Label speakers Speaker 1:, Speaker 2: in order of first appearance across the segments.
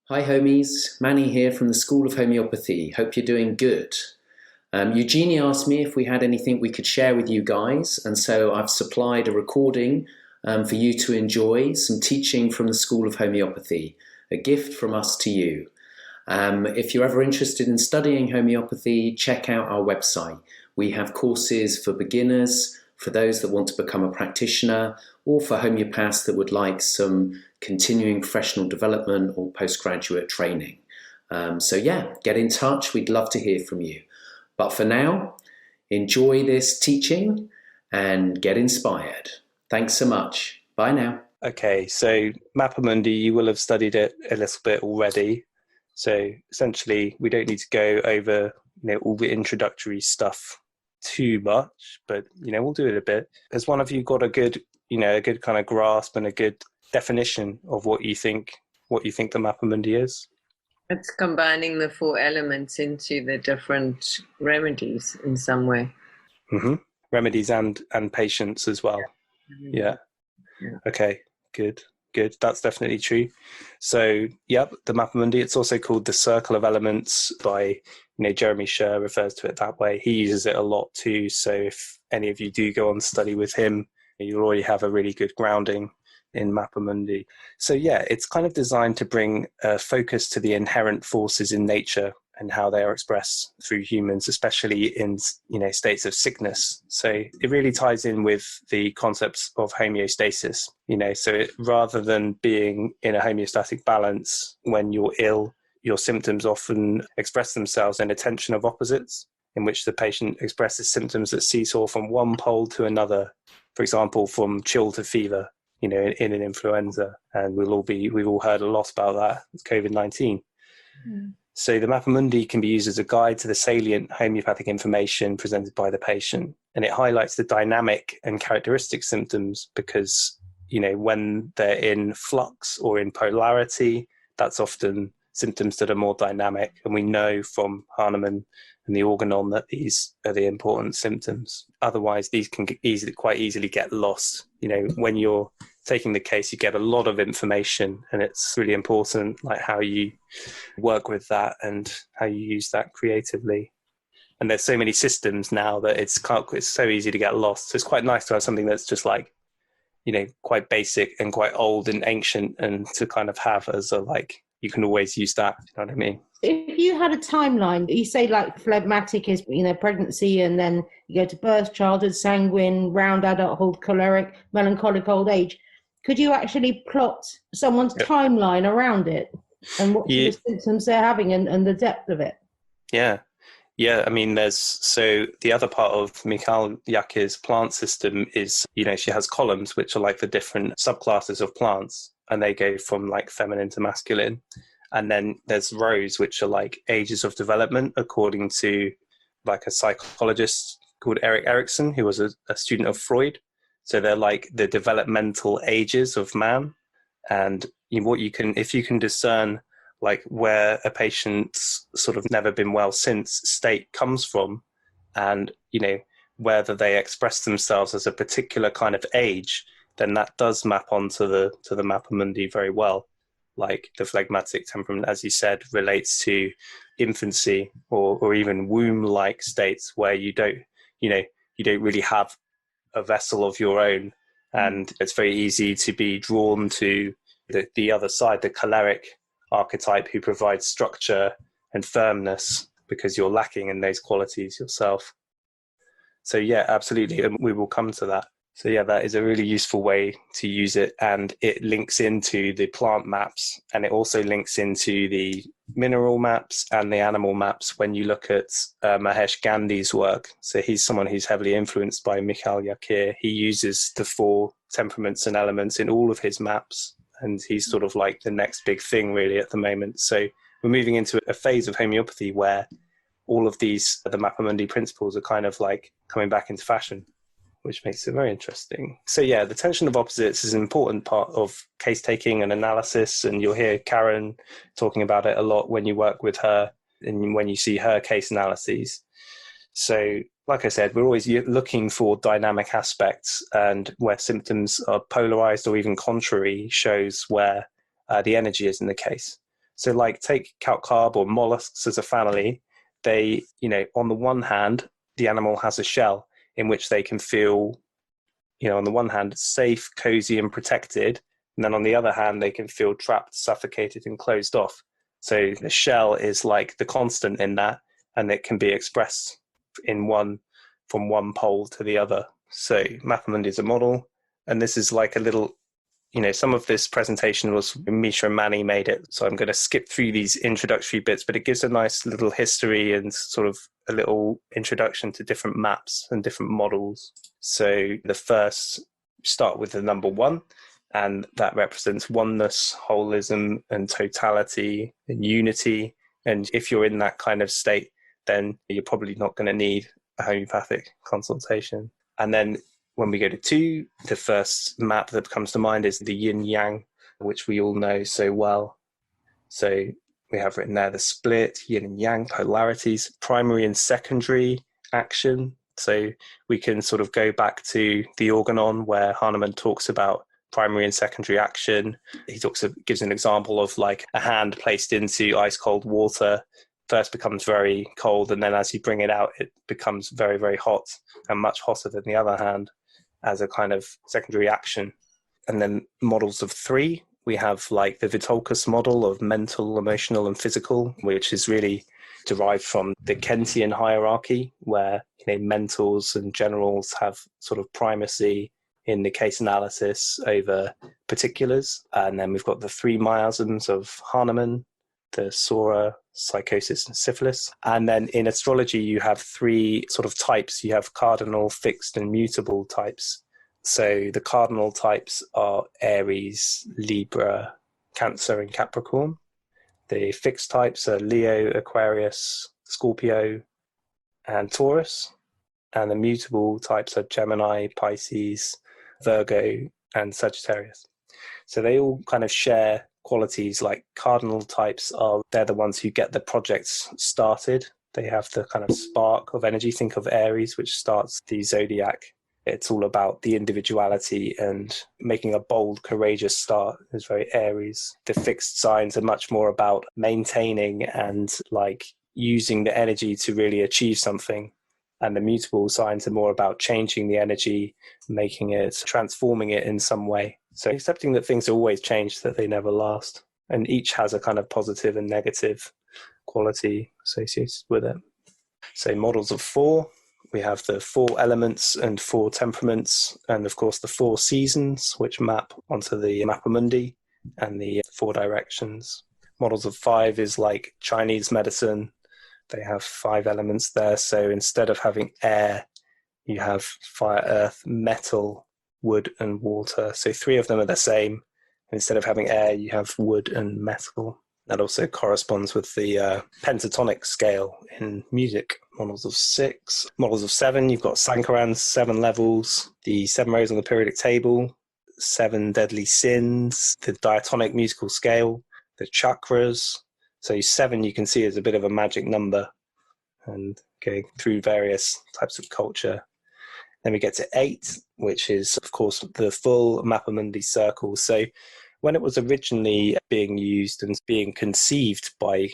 Speaker 1: Hi homies, Manny here from the School of Homeopathy. Hope you're doing good. Eugenie asked me if we had anything we could share with you guys, and so I've supplied a recording for you to enjoy, some teaching from the School of Homeopathy, a gift from us to you. If you're ever interested in studying homeopathy, check out our website. We have courses for beginners, for those that want to become a practitioner, or for homeopaths that would like some continuing professional development or postgraduate training. So get in touch. We'd love to hear from you. But for now, enjoy this teaching and get inspired. Thanks so much. Bye now.
Speaker 2: Okay, so Mappa Mundi, you will have studied it a little bit already. So essentially, we don't need to go over all the introductory stuff too much, but we'll do it a bit. Has one of you got a good kind of grasp and a good definition of what you think the Mappa Mundi is?
Speaker 3: It's combining the four elements into the different remedies in some way.
Speaker 2: Mm-hmm. Remedies and patients as well. Yeah. Okay, good. That's definitely true. So, the Mappa Mundi, it's also called the Circle of Elements by, Jeremy Sher refers to it that way. He uses it a lot too. So if any of you do go on study with him, you'll already have a really good grounding in Mappa Mundi. So it's kind of designed to bring a focus to the inherent forces in nature and how they are expressed through humans, especially in states of sickness. So it really ties in with the concepts of homeostasis. Rather than being in a homeostatic balance when you're ill, your symptoms often express themselves in a tension of opposites, in which the patient expresses symptoms that seesaw from one pole to another. For example, from chill to fever, in an influenza, and we've all heard a lot about that. It's COVID-19. So the Mappa Mundi can be used as a guide to the salient homeopathic information presented by the patient, and it highlights the dynamic and characteristic symptoms because, when they're in flux or in polarity, that's often symptoms that are more dynamic, and we know from Hahnemann and the organon that these are the important symptoms. Otherwise, these can quite easily get lost. When you're taking the case, you get a lot of information, and it's really important, like how you work with that and how you use that creatively. And there's so many systems now that it's so easy to get lost. So it's quite nice to have something that's just like, quite basic and quite old and ancient, and to kind of have as a you can always use that. You know what I mean?
Speaker 4: If you had a timeline, you say phlegmatic is pregnancy, and then you go to birth, childhood, sanguine, round adulthood, choleric, melancholic old age. Could you actually plot someone's timeline around it and what sort of symptoms they're having and the depth of it?
Speaker 2: Yeah. I mean, so the other part of Michal Jakir's plant system is, she has columns, which are like the different subclasses of plants, and they go from feminine to masculine. And then there's rows, which are like ages of development, according to a psychologist called Erik Erikson, who was a student of Freud. So they're like the developmental ages of man. And if you can discern where a patient's sort of never been well since state comes from, and whether they express themselves as a particular kind of age, then that does map onto the Mappa Mundi very well. Like the phlegmatic temperament, as you said, relates to infancy or even womb-like states where you don't really have a vessel of your own, and it's very easy to be drawn to the other side, the choleric archetype, who provides structure and firmness because you're lacking in those qualities yourself. So absolutely, and we will come to that. So that is a really useful way to use it, and it links into the plant maps, and it also links into the mineral maps and the animal maps when you look at Mahesh Gandhi's work. So he's someone who's heavily influenced by Michal Jakir. He uses the four temperaments and elements in all of his maps, and he's sort of like the next big thing really at the moment. So we're moving into a phase of homeopathy where all of the Mappa Mundi principles are kind of coming back into fashion, which makes it very interesting. So the tension of opposites is an important part of case taking and analysis, and you'll hear Karen talking about it a lot when you work with her and when you see her case analyses. So like I said, we're always looking for dynamic aspects, and where symptoms are polarized or even contrary shows where the energy is in the case. So like take calcarb or mollusks as a family. They, on the one hand, the animal has a shell in which they can feel, on the one hand, safe, cozy, and protected. And then on the other hand, they can feel trapped, suffocated, and closed off. So the shell is like the constant in that, and it can be expressed from one pole to the other. So Mappa Mundi is a model, and this is like a little, some of this presentation was Misha and Manny made it. So I'm going to skip through these introductory bits, but it gives a nice little history and sort of a little introduction to different maps and different models. So the first, start with the number 1, and that represents oneness, holism, and totality and unity. And if you're in that kind of state, then you're probably not going to need a homeopathic consultation. And then when we go to 2, the first map that comes to mind is the yin-yang, which we all know so well. So we have written there the split, yin and yang, polarities, primary and secondary action. So we can sort of go back to the organon where Hahnemann talks about primary and secondary action. He gives an example of like a hand placed into ice cold water first becomes very cold, and then as you bring it out, it becomes very, very hot and much hotter than the other hand as a kind of secondary action. And then models of 3, we have like the Vitolcus model of mental, emotional, and physical, which is really derived from the Kentian hierarchy, where mentals and generals have sort of primacy in the case analysis over particulars. And then we've got the 3 miasms of Hahnemann, the Sora, psychosis, and syphilis. And then in astrology, you have 3 sort of types. You have cardinal, fixed, and mutable types. So the cardinal types are Aries, Libra, Cancer, and Capricorn. The fixed types are Leo, Aquarius, Scorpio, and Taurus. And the mutable types are Gemini, Pisces, Virgo, and Sagittarius. So they all kind of share qualities. Like cardinal types they're the ones who get the projects started. They have the kind of spark of energy. Think of Aries, which starts the zodiac. It's all about the individuality and making a bold, courageous start. Is very Aries. The fixed signs are much more about maintaining and like using the energy to really achieve something. And the mutable signs are more about changing the energy, making it, transforming it in some way. So accepting that things always change, that they never last. And each has a kind of positive and negative quality associated with it. So models of 4, we have the 4 elements and 4 temperaments, and of course the 4 seasons, which map onto the Mappa Mundi, and the 4 directions. Models of 5 is like Chinese medicine. They have 5 elements there. So instead of having air, you have fire, earth, metal, wood, and water. So 3 of them are the same. Instead of having air, you have wood and metal. That also corresponds with the pentatonic scale in music. Models of 6. Models of 7, you've got Sankaran's 7 levels, the 7 rows on the periodic table, 7 deadly sins, the diatonic musical scale, the chakras. So 7 you can see is a bit of a magic number, and going through various types of culture. Then we get to 8, which is, of course, the full Mappa Mundi circle. So when it was originally being used and being conceived by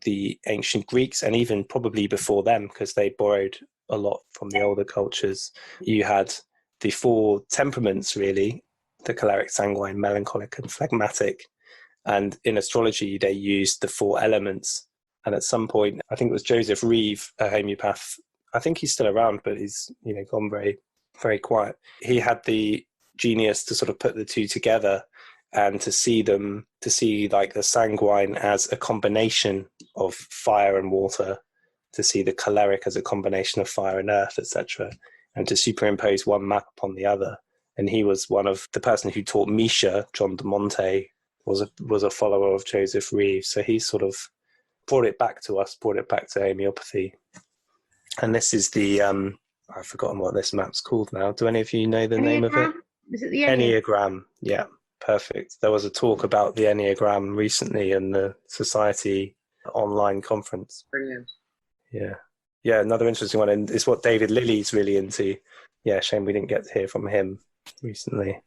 Speaker 2: the ancient Greeks, and even probably before them, because they borrowed a lot from the older cultures, you had the 4 temperaments, really, the choleric, sanguine, melancholic, and phlegmatic. And in astrology, they used the 4 elements. And at some point, I think it was Joseph Reeve, a homeopath. I think he's still around, but he's gone very, very quiet. He had the genius to sort of put the 2 together and to see like the sanguine as a combination of fire and water, to see the choleric as a combination of fire and earth, etc., and to superimpose one map upon the other. And he was the person who taught Misha, John de Monte, was a follower of Joseph Reeve. So he sort of brought it back to homeopathy. And this is the, I've forgotten what this map's called now. Do any of you know the name of it?
Speaker 4: Is it the
Speaker 2: Enneagram? Yeah, perfect. There was a talk about the Enneagram recently in the Society online conference.
Speaker 3: Brilliant.
Speaker 2: Yeah, another interesting one, and it's what David Lilly's really into. Yeah, shame we didn't get to hear from him recently.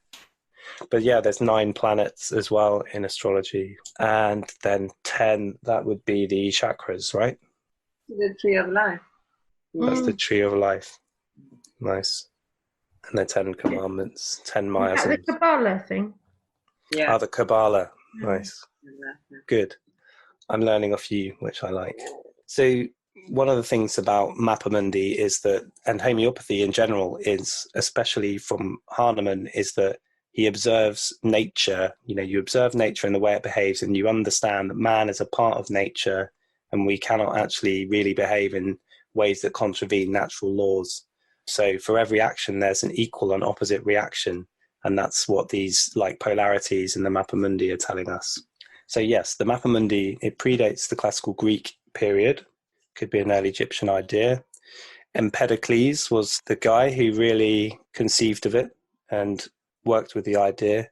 Speaker 2: But yeah, there's 9 planets as well in astrology. And then 10, that would be the chakras, right?
Speaker 3: The tree of life.
Speaker 2: That's the tree of life. Nice. And the 10 commandments, 10
Speaker 4: Is that
Speaker 2: miasms.
Speaker 4: the Cabala thing?
Speaker 3: Yeah.
Speaker 2: Oh, the Cabala. Nice. Good. I'm learning off you, which I like. So one of the things about Mappa Mundi is that, and homeopathy in general is, especially from Hahnemann, is that he observes nature. You observe nature and the way it behaves, and you understand that man is a part of nature, and we cannot actually really behave in ways that contravene natural laws. So for every action, there's an equal and opposite reaction. And that's what these like polarities in the Mappa Mundi are telling us. So yes, the Mappa Mundi, it predates the classical Greek period. Could be an early Egyptian idea. Empedocles was the guy who really conceived of it and worked with the idea.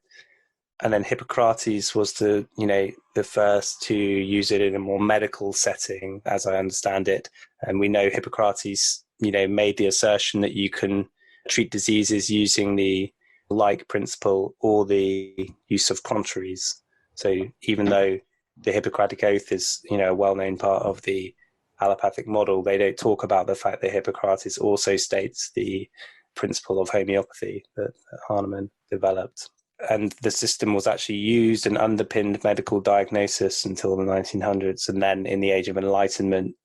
Speaker 2: And then Hippocrates was the first to use it in a more medical setting, as I understand it. And we know Hippocrates, made the assertion that you can treat diseases using the like principle or the use of contraries. So even though the Hippocratic Oath is, a well-known part of the allopathic model, they don't talk about the fact that Hippocrates also states the principle of homeopathy that Hahnemann developed. And the system was actually used and underpinned medical diagnosis until the 1900s. And then in the Age of Enlightenment,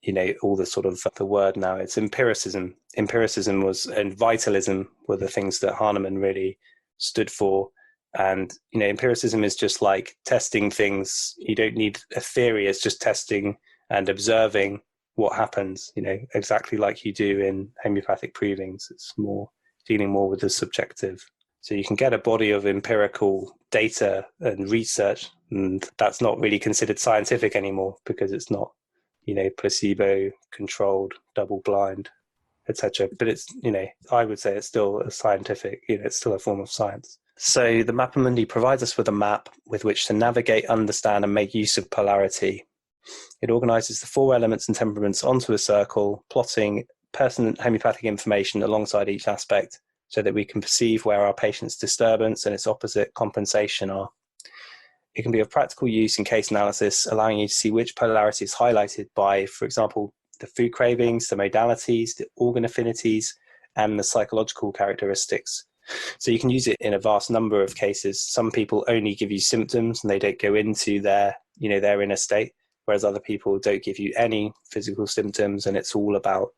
Speaker 2: all the sort of the word now, it's empiricism. Empiricism and vitalism were the things that Hahnemann really stood for. And, empiricism is just like testing things. You don't need a theory. It's just testing and observing what happens, exactly like you do in homeopathic provings. It's more dealing more with the subjective. So you can get a body of empirical data and research, and that's not really considered scientific anymore because it's not, placebo-controlled, double-blind, etc. But it's, I would say it's still a scientific, it's still a form of science. So the Mappa Mundi provides us with a map with which to navigate, understand, and make use of polarity. It organizes the 4 elements and temperaments onto a circle, plotting pertinent homeopathic information alongside each aspect, so that we can perceive where our patient's disturbance and its opposite compensation are. It can be of practical use in case analysis, allowing you to see which polarity is highlighted by, for example, the food cravings, the modalities, the organ affinities, and the psychological characteristics. So you can use it in a vast number of cases. Some people only give you symptoms and they don't go into their inner state, whereas other people don't give you any physical symptoms, and it's all about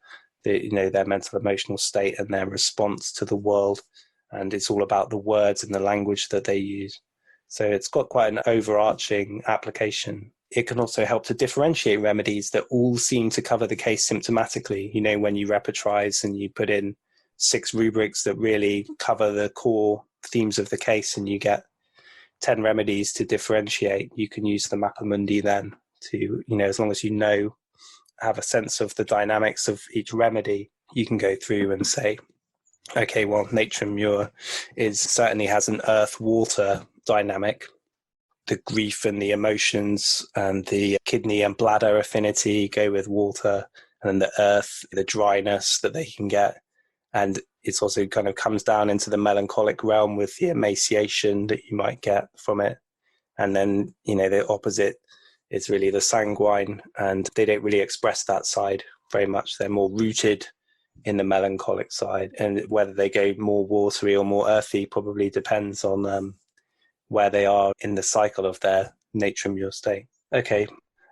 Speaker 2: their mental emotional state and their response to the world, and it's all about the words and the language that they use. So it's got quite an overarching application. It can also help to differentiate remedies that all seem to cover the case symptomatically. When you repertorize and you put in 6 rubrics that really cover the core themes of the case, and you get 10 remedies to differentiate, you can use the Mappa Mundi then to, as long as have a sense of the dynamics of each remedy, you can go through and say, okay, well, Natrium Mur certainly has an earth-water dynamic. The grief and the emotions and the kidney and bladder affinity go with water, and then the earth, the dryness that they can get. And it's also kind of comes down into the melancholic realm with the emaciation that you might get from it. And then, the opposite is really the sanguine, and they don't really express that side very much. They're more rooted in the melancholic side, and whether they go more watery or more earthy probably depends on where they are in the cycle of their Natrium Mur state. Okay,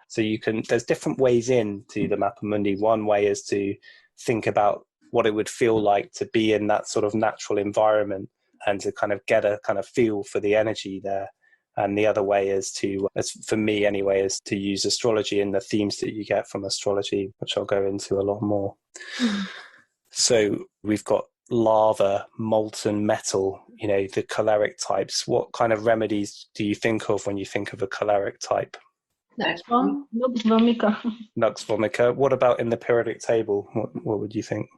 Speaker 2: so there's different ways into the Mappa Mundi. One way is to think about what it would feel like to be in that sort of natural environment and to kind of get a kind of feel for the energy there. And the other way is for me anyway, is to use astrology and the themes that you get from astrology, which I'll go into a lot more. So we've got lava, molten metal, the choleric types. What kind of remedies do you think of when you think of a choleric type?
Speaker 4: Next one, Nux vomica.
Speaker 2: Nux vomica. What about in the periodic table? What would you think?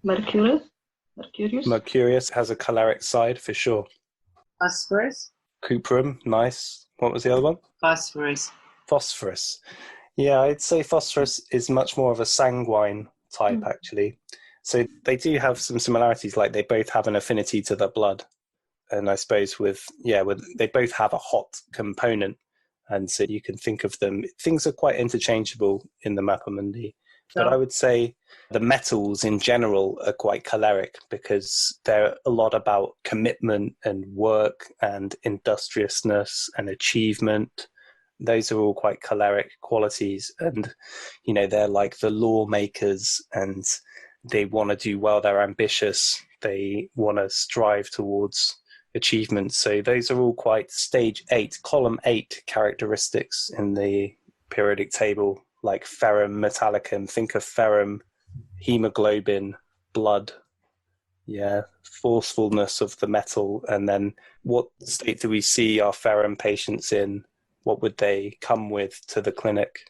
Speaker 4: Mercurius.
Speaker 2: Mercurius has a choleric side for sure.
Speaker 3: Phosphorus.
Speaker 2: Cuprum, nice. What was the other one?
Speaker 3: Phosphorus.
Speaker 2: Yeah, I'd say phosphorus is much more of a sanguine type, actually. So they do have some similarities, like they both have an affinity to the blood. And I suppose with they both have a hot component. And so you can think of them, things are quite interchangeable in the Mappa Mundi. But I would say the metals in general are quite choleric because they're a lot about commitment and work and industriousness and achievement. Those are all quite choleric qualities. And, they're like the lawmakers and they want to do well. They're ambitious. They want to strive towards achievements. So those are all quite stage 8, column 8 characteristics in the periodic table, like ferrum metallicum. Think of ferrum, hemoglobin, blood, forcefulness of the metal. And then what state do we see our ferrum patients in? What would they come with to the clinic?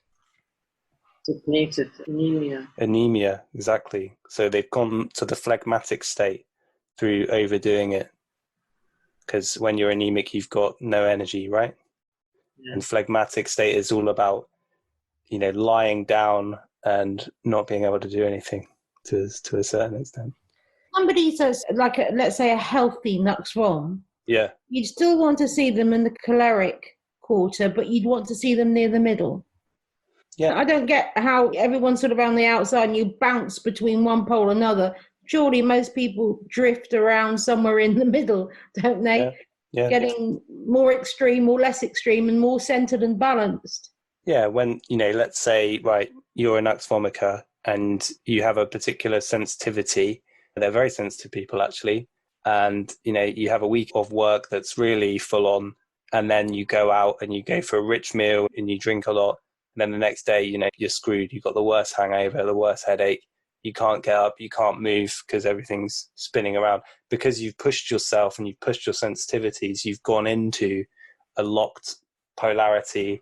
Speaker 3: Depleted, anemia.
Speaker 2: Anemia, exactly. So they've gone to the phlegmatic state through overdoing it. Because when you're anemic, you've got no energy, right? Yeah. And phlegmatic state is all about, lying down and not being able to do anything to a certain extent.
Speaker 4: Somebody says, let's say a healthy Nux Vom.
Speaker 2: Yeah.
Speaker 4: You'd still want to see them in the choleric quarter, but you'd want to see them near the middle. Yeah. I don't get how everyone's sort of on the outside and you bounce between one pole and another. Surely most people drift around somewhere in the middle, don't they? Yeah. Getting more extreme or less extreme and more centered and balanced.
Speaker 2: Yeah, when, let's say, right, you're a Nux Vomica and you have a particular sensitivity. They're very sensitive people, actually. And, you have a week of work that's really full on. And then you go out and you go for a rich meal and you drink a lot. And then the next day, you're screwed. You've got the worst hangover, the worst headache. You can't get up, you can't move because everything's spinning around. Because you've pushed yourself and you've pushed your sensitivities, you've gone into a locked polarity,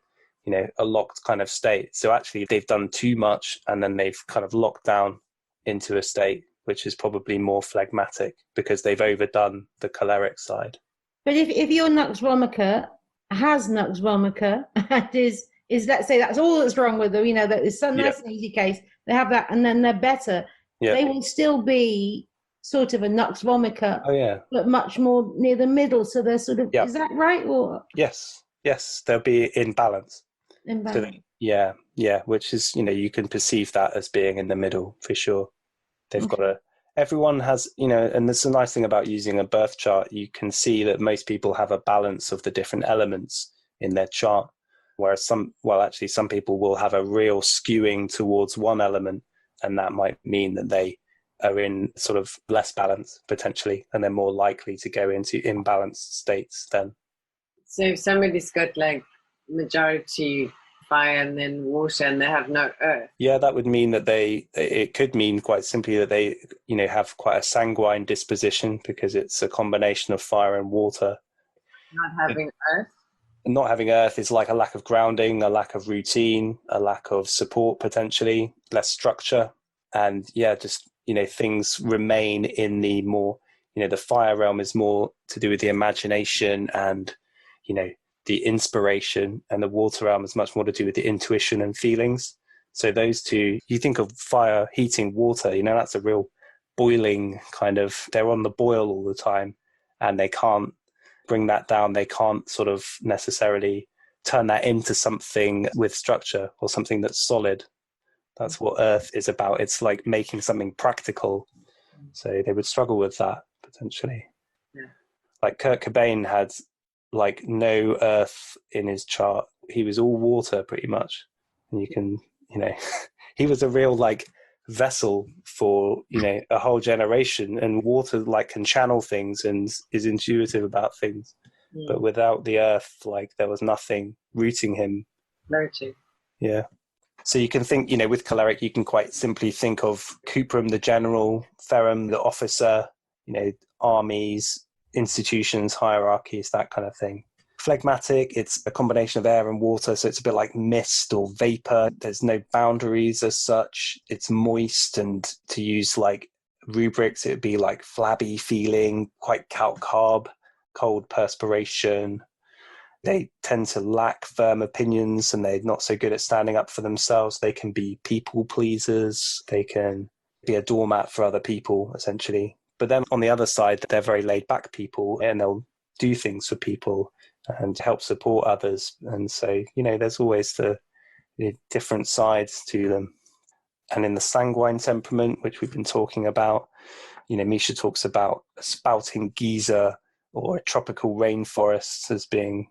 Speaker 2: a locked kind of state. So actually they've done too much and then they've kind of locked down into a state which is probably more phlegmatic because they've overdone the choleric side.
Speaker 4: But if your Nux Vomica has Nux Vomica and is let's say that's all that's wrong with them, that is some nice and easy case, they have that and then they're better. Yeah. They will still be sort of a Nux Vomica, but much more near the middle. So they're sort of, is that right? Or
Speaker 2: Yes, they'll be in balance.
Speaker 4: In balance.
Speaker 2: So, which is, you can perceive that as being in the middle for sure. They've got everyone has, and there's a nice thing about using a birth chart. You can see that most people have a balance of the different elements in their chart. Whereas some people will have a real skewing towards one element, and that might mean that they are in sort of less balance potentially, and they're more likely to go into imbalanced states then.
Speaker 3: So if somebody's got like majority fire and then water and they have no earth.
Speaker 2: Yeah, that would mean that it could mean quite simply that they, have quite a sanguine disposition because it's a combination of fire and water.
Speaker 3: Not having earth?
Speaker 2: Not having earth is like a lack of grounding, a lack of routine, a lack of support potentially, less structure. And things remain in the more, the fire realm is more to do with the imagination and, the inspiration, and the water realm is much more to do with the intuition and feelings. So those two, you think of fire heating water, that's a real boiling kind of, they're on the boil all the time and they can't bring that down. They can't sort of necessarily turn that into something with structure or something that's solid. That's what earth is about. It's like making something practical. So they would struggle with that potentially. Yeah. Like Kurt Cobain had like no earth in his chart. He was all water pretty much. And you can, he was a real like vessel for, a whole generation, and water like can channel things and is intuitive about things. Mm. But without the earth, like there was nothing rooting him.
Speaker 3: Floating.
Speaker 2: Yeah. So you can think, with choleric, you can quite simply think of cuprum, the general, ferrum, the officer, armies, institutions, hierarchies, that kind of thing. Phlegmatic, it's a combination of air and water, so it's a bit like mist or vapor. There's no boundaries as such. It's moist, and to use like rubrics, it would be like flabby feeling, quite calc-carb, cold perspiration. They tend to lack firm opinions and they're not so good at standing up for themselves. They can be people pleasers. They can be a doormat for other people, essentially. But then on the other side, they're very laid back people, and they'll do things for people and help support others. And so, there's always the different sides to them. And in the sanguine temperament, which we've been talking about, Misha talks about a spouting geyser or a tropical rainforest as being,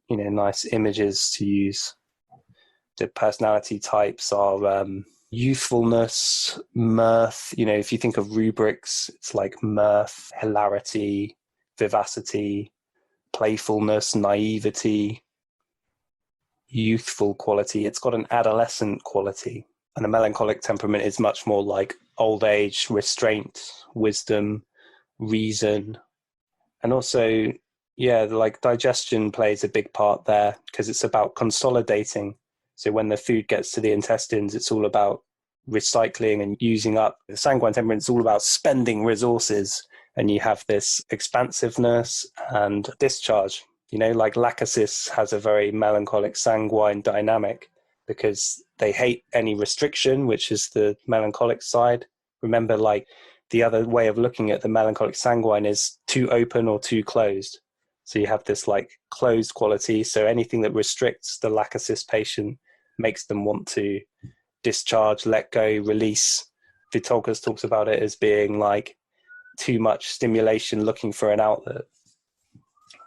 Speaker 2: nice images to use. The personality types are youthfulness, mirth. If you think of rubrics, it's like mirth, hilarity, vivacity, playfulness, naivety, youthful quality. It's got an adolescent quality. And the melancholic temperament is much more like old age, restraint, wisdom, reason. And also, like digestion plays a big part there because it's about consolidating. So when the food gets to the intestines, it's all about recycling and using up. The sanguine temperament is all about spending resources. And you have this expansiveness and discharge. Like Lachesis has a very melancholic sanguine dynamic because they hate any restriction, which is the melancholic side. Remember, like the other way of looking at the melancholic sanguine is too open or too closed. So you have this like closed quality. So anything that restricts the Lachesis patient makes them want to discharge, let go, release. Vitolkas talks about it as being like too much stimulation looking for an outlet,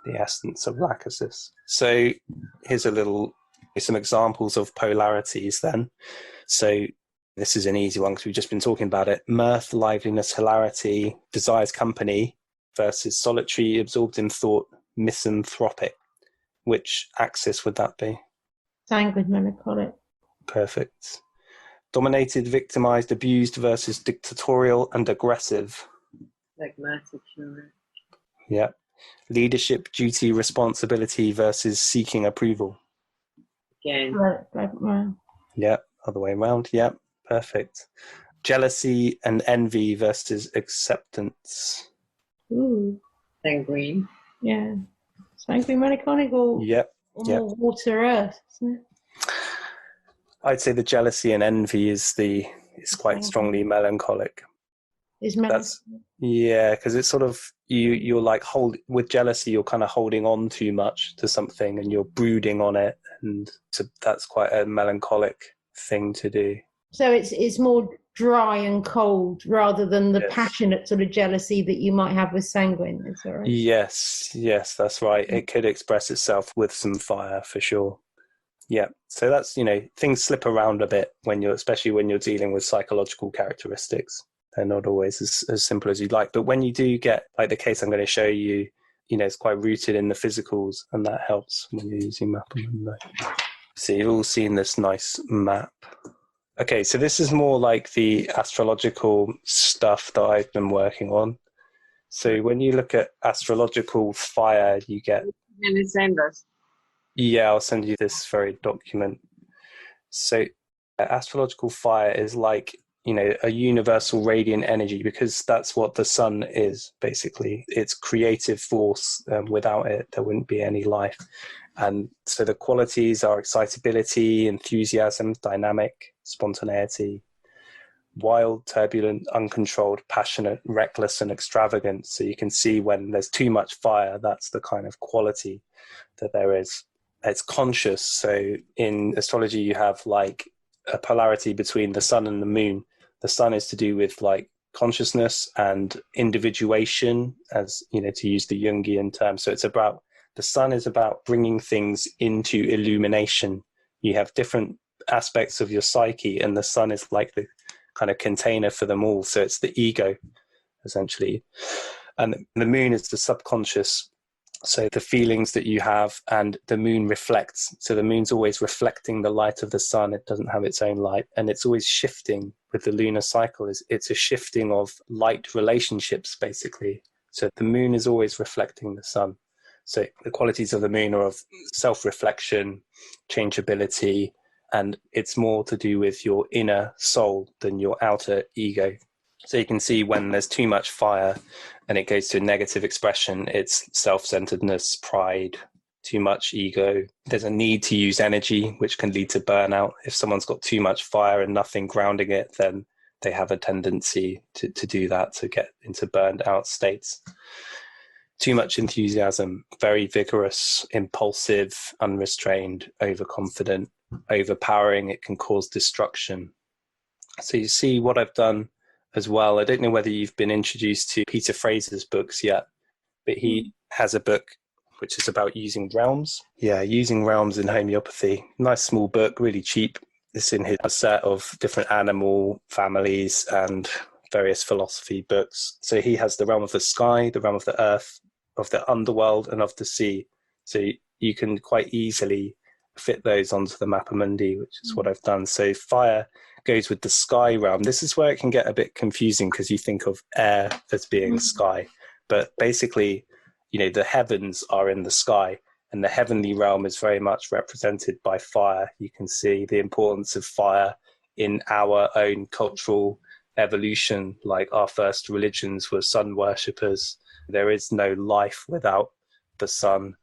Speaker 2: the essence of Lachesis. So here's some examples of polarities then. So this is an easy one because we've just been talking about it. Mirth, liveliness, hilarity, desires company versus solitary, absorbed in thought, misanthropic. Which axis would that be?
Speaker 4: Sanguine melancholic.
Speaker 2: Perfect. Dominated, victimized, abused versus dictatorial and aggressive.
Speaker 3: Phlegmatic, sure.
Speaker 2: Yeah. Leadership, duty, responsibility versus seeking approval.
Speaker 3: Again.
Speaker 4: Right.
Speaker 2: Yeah, other way around. Yeah, perfect. Jealousy and envy versus acceptance.
Speaker 4: Ooh.
Speaker 3: Sanguine.
Speaker 4: Yeah. Sanguine melancholic or more water earth, isn't it?
Speaker 2: I'd say the jealousy and envy is quite strongly melancholic.
Speaker 4: Is melancholic.
Speaker 2: Because it's sort of you're like with jealousy, you're kind of holding on too much to something and you're brooding on it, and so that's quite a melancholic thing to do.
Speaker 4: So it's more dry and cold rather than the passionate sort of jealousy that you might have with sanguine. Is that right?
Speaker 2: Yes, that's right. It could express itself with some fire for sure. Yeah, so that's things slip around a bit especially when you're dealing with psychological characteristics. They're not always as simple as you'd like. But when you do get, like the case I'm going to show you, it's quite rooted in the physicals, and that helps when you're using Mappa Mundi. So you've all seen this nice map. Okay, so this is more like the astrological stuff that I've been working on. So when you look at Astrological Fire, you get...
Speaker 3: Can you send us?
Speaker 2: Yeah, I'll send you this very document. So Astrological Fire is like, a universal radiant energy, because that's what the sun is, basically. It's creative force. Without it, there wouldn't be any life. And so the qualities are excitability, enthusiasm, dynamic, spontaneity, wild, turbulent, uncontrolled, passionate, reckless, and extravagant. So you can see when there's too much fire, that's the kind of quality that there is. It's conscious. So in astrology, you have like a polarity between the sun and the moon. The sun is to do with like consciousness and individuation, as to use the Jungian term. So the sun is about bringing things into illumination. You have different aspects of your psyche, and the sun is like the kind of container for them all. So it's the ego, essentially. And the moon is the subconscious. So the feelings that you have, and the moon reflects. So the moon's always reflecting the light of the sun. It doesn't have its own light, and it's always shifting. With the lunar cycle, it's a shifting of light relationships, basically. So the moon is always reflecting the sun. So the qualities of the moon are of self-reflection, changeability, and it's more to do with your inner soul than your outer ego. So you can see when there's too much fire and it goes to a negative expression, it's self-centeredness, pride, too much ego. There's a need to use energy, which can lead to burnout. If someone's got too much fire and nothing grounding it, then they have a tendency to do that, to get into burned out states. Too much enthusiasm, very vigorous, impulsive, unrestrained, overconfident, overpowering. It can cause destruction. So you see what I've done as well. I don't know whether you've been introduced to Peter Fraser's books yet, but he has a book which is about using realms. Yeah, using realms in homeopathy. Nice small book, really cheap. It's in a set of different animal families and various philosophy books. So he has the realm of the sky, the realm of the earth, of the underworld, and of the sea. So you can quite easily fit those onto the Mappa Mundi, which is what I've done. So fire goes with the sky realm. This is where it can get a bit confusing because you think of air as being sky. But basically, the heavens are in the sky, and the heavenly realm is very much represented by fire. You can see the importance of fire in our own cultural evolution. Like our first religions were sun worshippers. There is no life without the sun.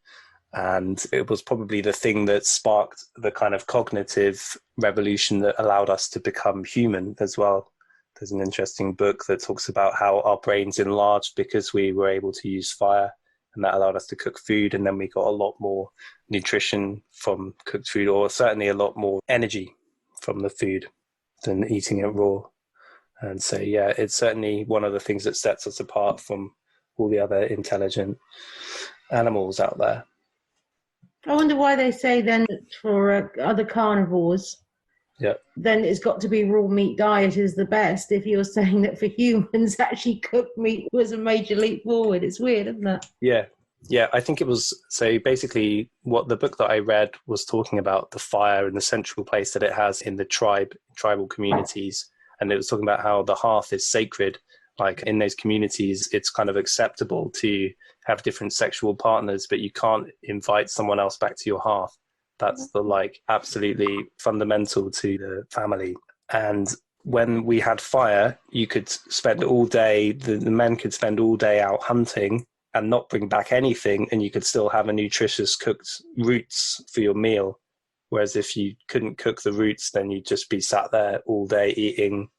Speaker 2: And it was probably the thing that sparked the kind of cognitive revolution that allowed us to become human as well. There's an interesting book that talks about how our brains enlarged because we were able to use fire, and that allowed us to cook food. And then we got a lot more nutrition from cooked food, or certainly a lot more energy from the food than eating it raw. And so, yeah, it's certainly one of the things that sets us apart from all the other intelligent animals out there.
Speaker 4: I wonder why they say then for other carnivores, then it's got to be raw meat diet is the best. If you're saying that for humans, actually cooked meat was a major leap forward. It's weird, isn't it?
Speaker 2: Yeah, I think it was. So basically what the book that I read was talking about the fire and the central place that it has in the tribal communities. And it was talking about how the hearth is sacred. Like in those communities, it's kind of acceptable to have different sexual partners, but you can't invite someone else back to your hearth. That's the absolutely fundamental to the family. And when we had fire, you could spend all day, the men could spend all day out hunting and not bring back anything, and you could still have a nutritious cooked roots for your meal. Whereas if you couldn't cook the roots, then you'd just be sat there all day eating,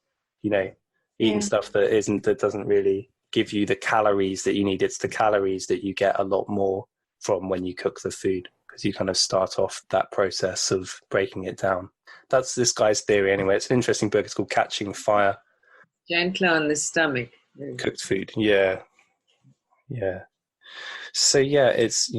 Speaker 2: stuff that doesn't really give you the calories that you need. It's the calories that you get a lot more from when you cook the food, because you kind of start off that process of breaking it down. That's this guy's theory anyway. It's an interesting book. It's called Catching Fire.
Speaker 3: Gentler on the stomach.
Speaker 2: Cooked food. Yeah. So yeah, it's,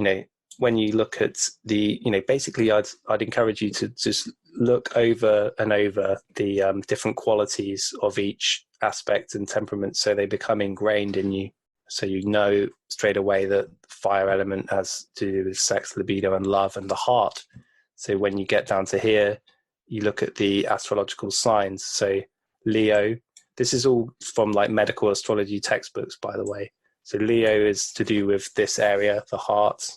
Speaker 2: when you look at the, basically I'd encourage you to just look over and over the different qualities of each aspect and temperament, so they become ingrained in you. So straight away that fire element has to do with sex, libido, and love, and the heart. So when you get down to here, you look at the astrological signs. So Leo, this is all from medical astrology textbooks, by the way. So Leo is to do with this area, the heart.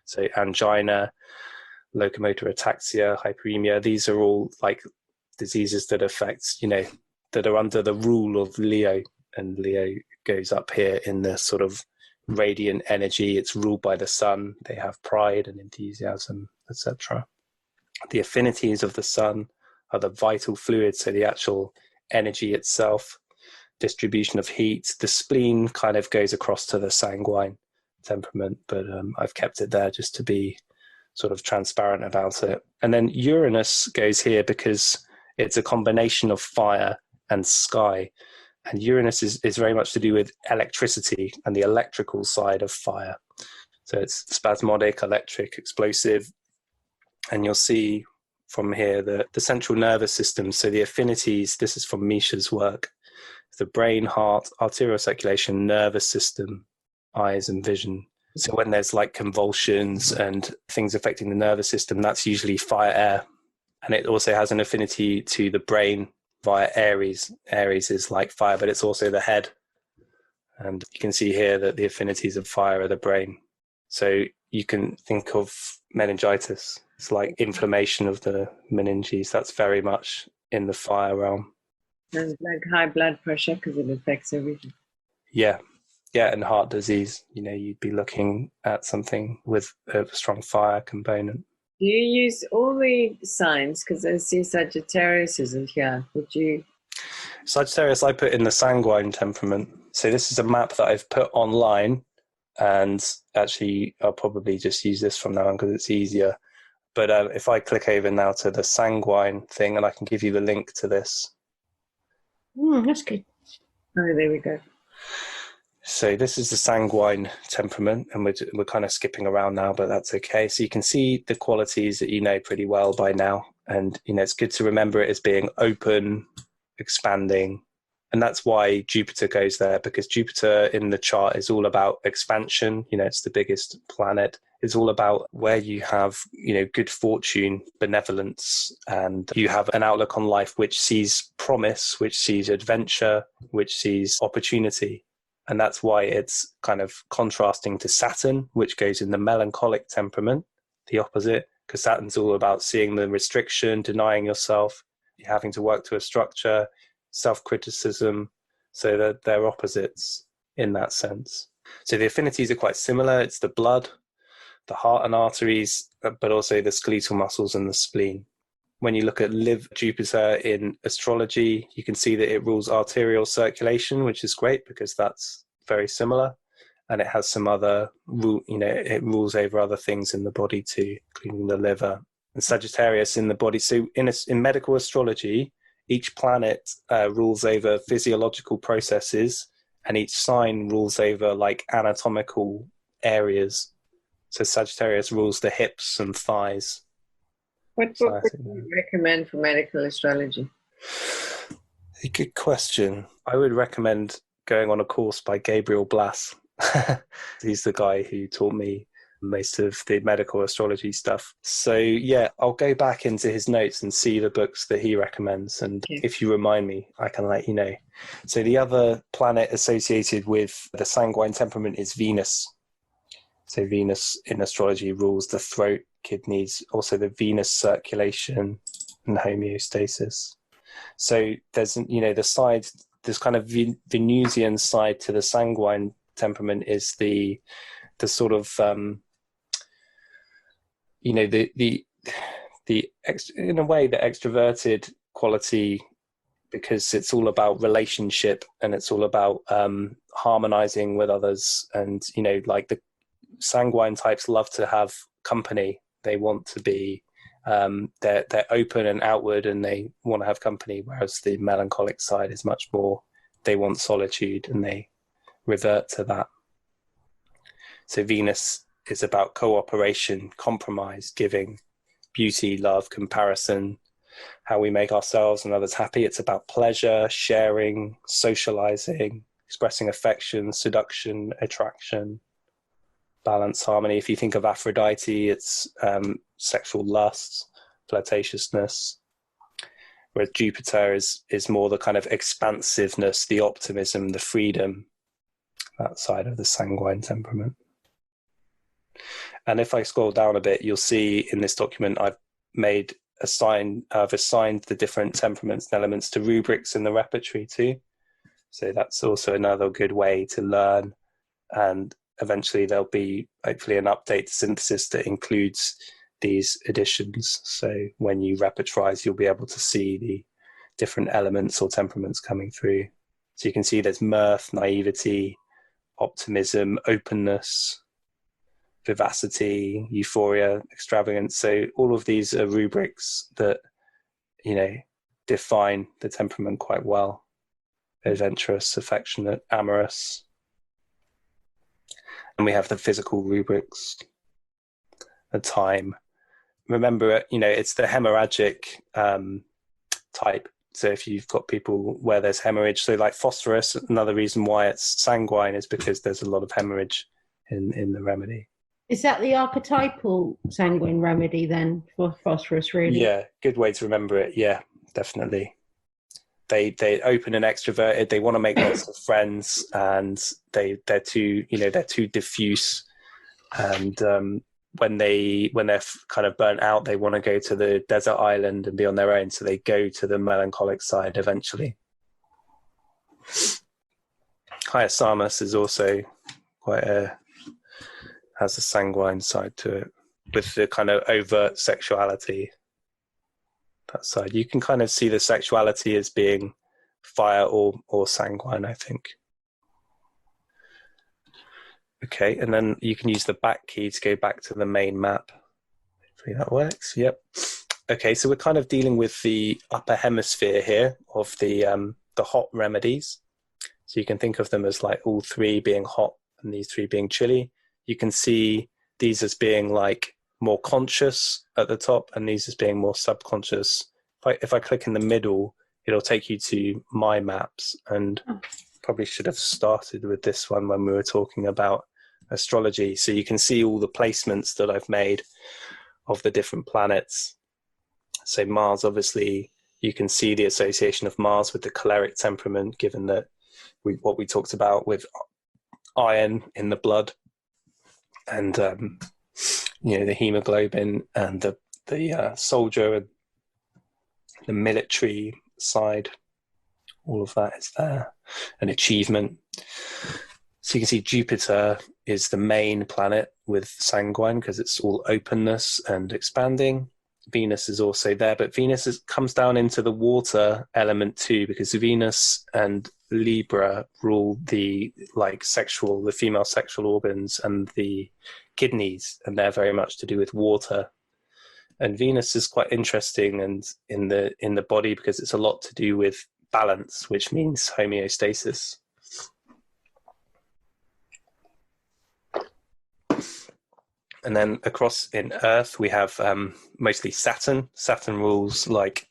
Speaker 2: So angina, locomotor ataxia, hyperemia, these are all diseases that affect, that are under the rule of Leo. And Leo goes up here in the sort of radiant energy. It's ruled by the sun. They have pride and enthusiasm, etc. The affinities of the sun are the vital fluid, so the actual energy itself, distribution of heat. The spleen kind of goes across to the sanguine temperament, but I've kept it there just to be sort of transparent about it. And then Uranus goes here because it's a combination of fire and sky. And Uranus is very much to do with electricity and the electrical side of fire. So it's spasmodic, electric, explosive. And you'll see from here the central nervous system. So the affinities, this is from Misha's work, the brain, heart, arterial circulation, nervous system, eyes and vision. So when there's convulsions and things affecting the nervous system, that's usually fire air. And it also has an affinity to the brain via Aries. Aries is like fire, but it's also the head. And you can see here that the affinities of fire are the brain. So you can think of meningitis. It's like inflammation of the meninges. That's very much in the fire realm.
Speaker 3: And high blood pressure because it affects everything.
Speaker 2: Yeah, and heart disease. You'd be looking at something with a strong fire component.
Speaker 3: Do you use all the signs? Because I see Sagittarius isn't here. Would you?
Speaker 2: Sagittarius, I put in the Sanguine temperament. So this is a map that I've put online, and actually I'll probably just use this from now on because it's easier. But if I click over now to the Sanguine thing, and I can give you the link to this.
Speaker 4: That's good.
Speaker 3: Oh, there we go.
Speaker 2: So this is the Sanguine temperament, and we're kind of skipping around now, but that's okay. So you can see the qualities that you know pretty well by now. And, it's good to remember it as being open, expanding. And that's why Jupiter goes there, because Jupiter in the chart is all about expansion. It's the biggest planet. It's all about where you have, good fortune, benevolence, and you have an outlook on life which sees promise, which sees adventure, which sees opportunity. And that's why it's kind of contrasting to Saturn, which goes in the melancholic temperament, the opposite, because Saturn's all about seeing the restriction, denying yourself, having to work to a structure, self-criticism. So they're opposites in that sense. So the affinities are quite similar. It's the blood, the heart and arteries, but also the skeletal muscles and the spleen. When you look at Jupiter in astrology, you can see that it rules arterial circulation, which is great because that's very similar. And it has some other, it rules over other things in the body too, including the liver. And Sagittarius in the body. So in medical astrology, each planet rules over physiological processes, and each sign rules over like anatomical areas. So Sagittarius rules the hips and thighs.
Speaker 3: What book would you recommend for medical astrology?
Speaker 2: A good question. I would recommend going on a course by Gabriel Blas. He's the guy who taught me most of the medical astrology stuff. So yeah, I'll go back into his notes and see the books that he recommends. And if you remind me, I can let you know. So the other planet associated with the Sanguine temperament is Venus. So Venus in astrology rules the throat, kidneys, also the venous circulation and homeostasis. So there's, the side, this kind of Venusian side to the Sanguine temperament is the sort of, in a way, the extroverted quality, because it's all about relationship and it's all about harmonizing with others. And, like the Sanguine types love to have company. They want to be, they're open and outward and they want to have company, whereas the melancholic side is much more, they want solitude and they revert to that. So Venus is about cooperation, compromise, giving, beauty, love, comparison, how we make ourselves and others happy. It's about pleasure, sharing, socializing, expressing affection, seduction, attraction, balance, harmony. If you think of Aphrodite, it's sexual lust, flirtatiousness, whereas Jupiter is more the kind of expansiveness, the optimism, the freedom, that side of the Sanguine temperament. And if I scroll down a bit, you'll see in this document I've assigned the different temperaments and elements to rubrics in the repertory too. So that's also another good way to learn, and eventually there'll be hopefully an update to synthesis that includes these additions. So when you repertorize, you'll be able to see the different elements or temperaments coming through. So you can see there's mirth, naivety, optimism, openness, vivacity, euphoria, extravagance. So all of these are rubrics that, define the temperament quite well. Adventurous, affectionate, amorous. And we have the physical rubrics, the time. Remember, it's the hemorrhagic type. So if you've got people where there's hemorrhage, so like phosphorus, another reason why it's sanguine is because there's a lot of hemorrhage in the remedy.
Speaker 4: Is that the archetypal sanguine remedy then for phosphorus, really?
Speaker 2: Yeah, good way to remember it. Yeah, definitely. They open and extroverted. They want to make lots of friends, and they're too diffuse. And when they're kind of burnt out, they want to go to the desert island and be on their own. So they go to the melancholic side eventually. Hyacinthus is also has a sanguine side to it, with the kind of overt sexuality. That side, you can kind of see the sexuality as being fire or sanguine, I think. Okay, and then you can use the back key to go back to the main map. Hopefully that works. Yep. Okay, so we're kind of dealing with the upper hemisphere here of the hot remedies. So you can think of them as like all three being hot and these three being chilly. You can see these as being like more conscious at the top and these as being more subconscious. If I click in the middle, it'll take you to my maps, and probably should have started with this one when we were talking about astrology. So you can see all the placements that I've made of the different planets. So Mars, obviously, you can see the association of Mars with the choleric temperament, given that what we talked about with iron in the blood and the hemoglobin and the soldier and the military side. All of that is there, and achievement. So you can see Jupiter is the main planet with Sanguine because it's all openness and expanding. Venus is also there, but Venus comes down into the water element too, because Venus and Libra rule the female sexual organs and the kidneys, and they're very much to do with water. And Venus is quite interesting and in the body because it's a lot to do with balance, which means homeostasis. And then across in Earth, we have mostly Saturn. Saturn rules like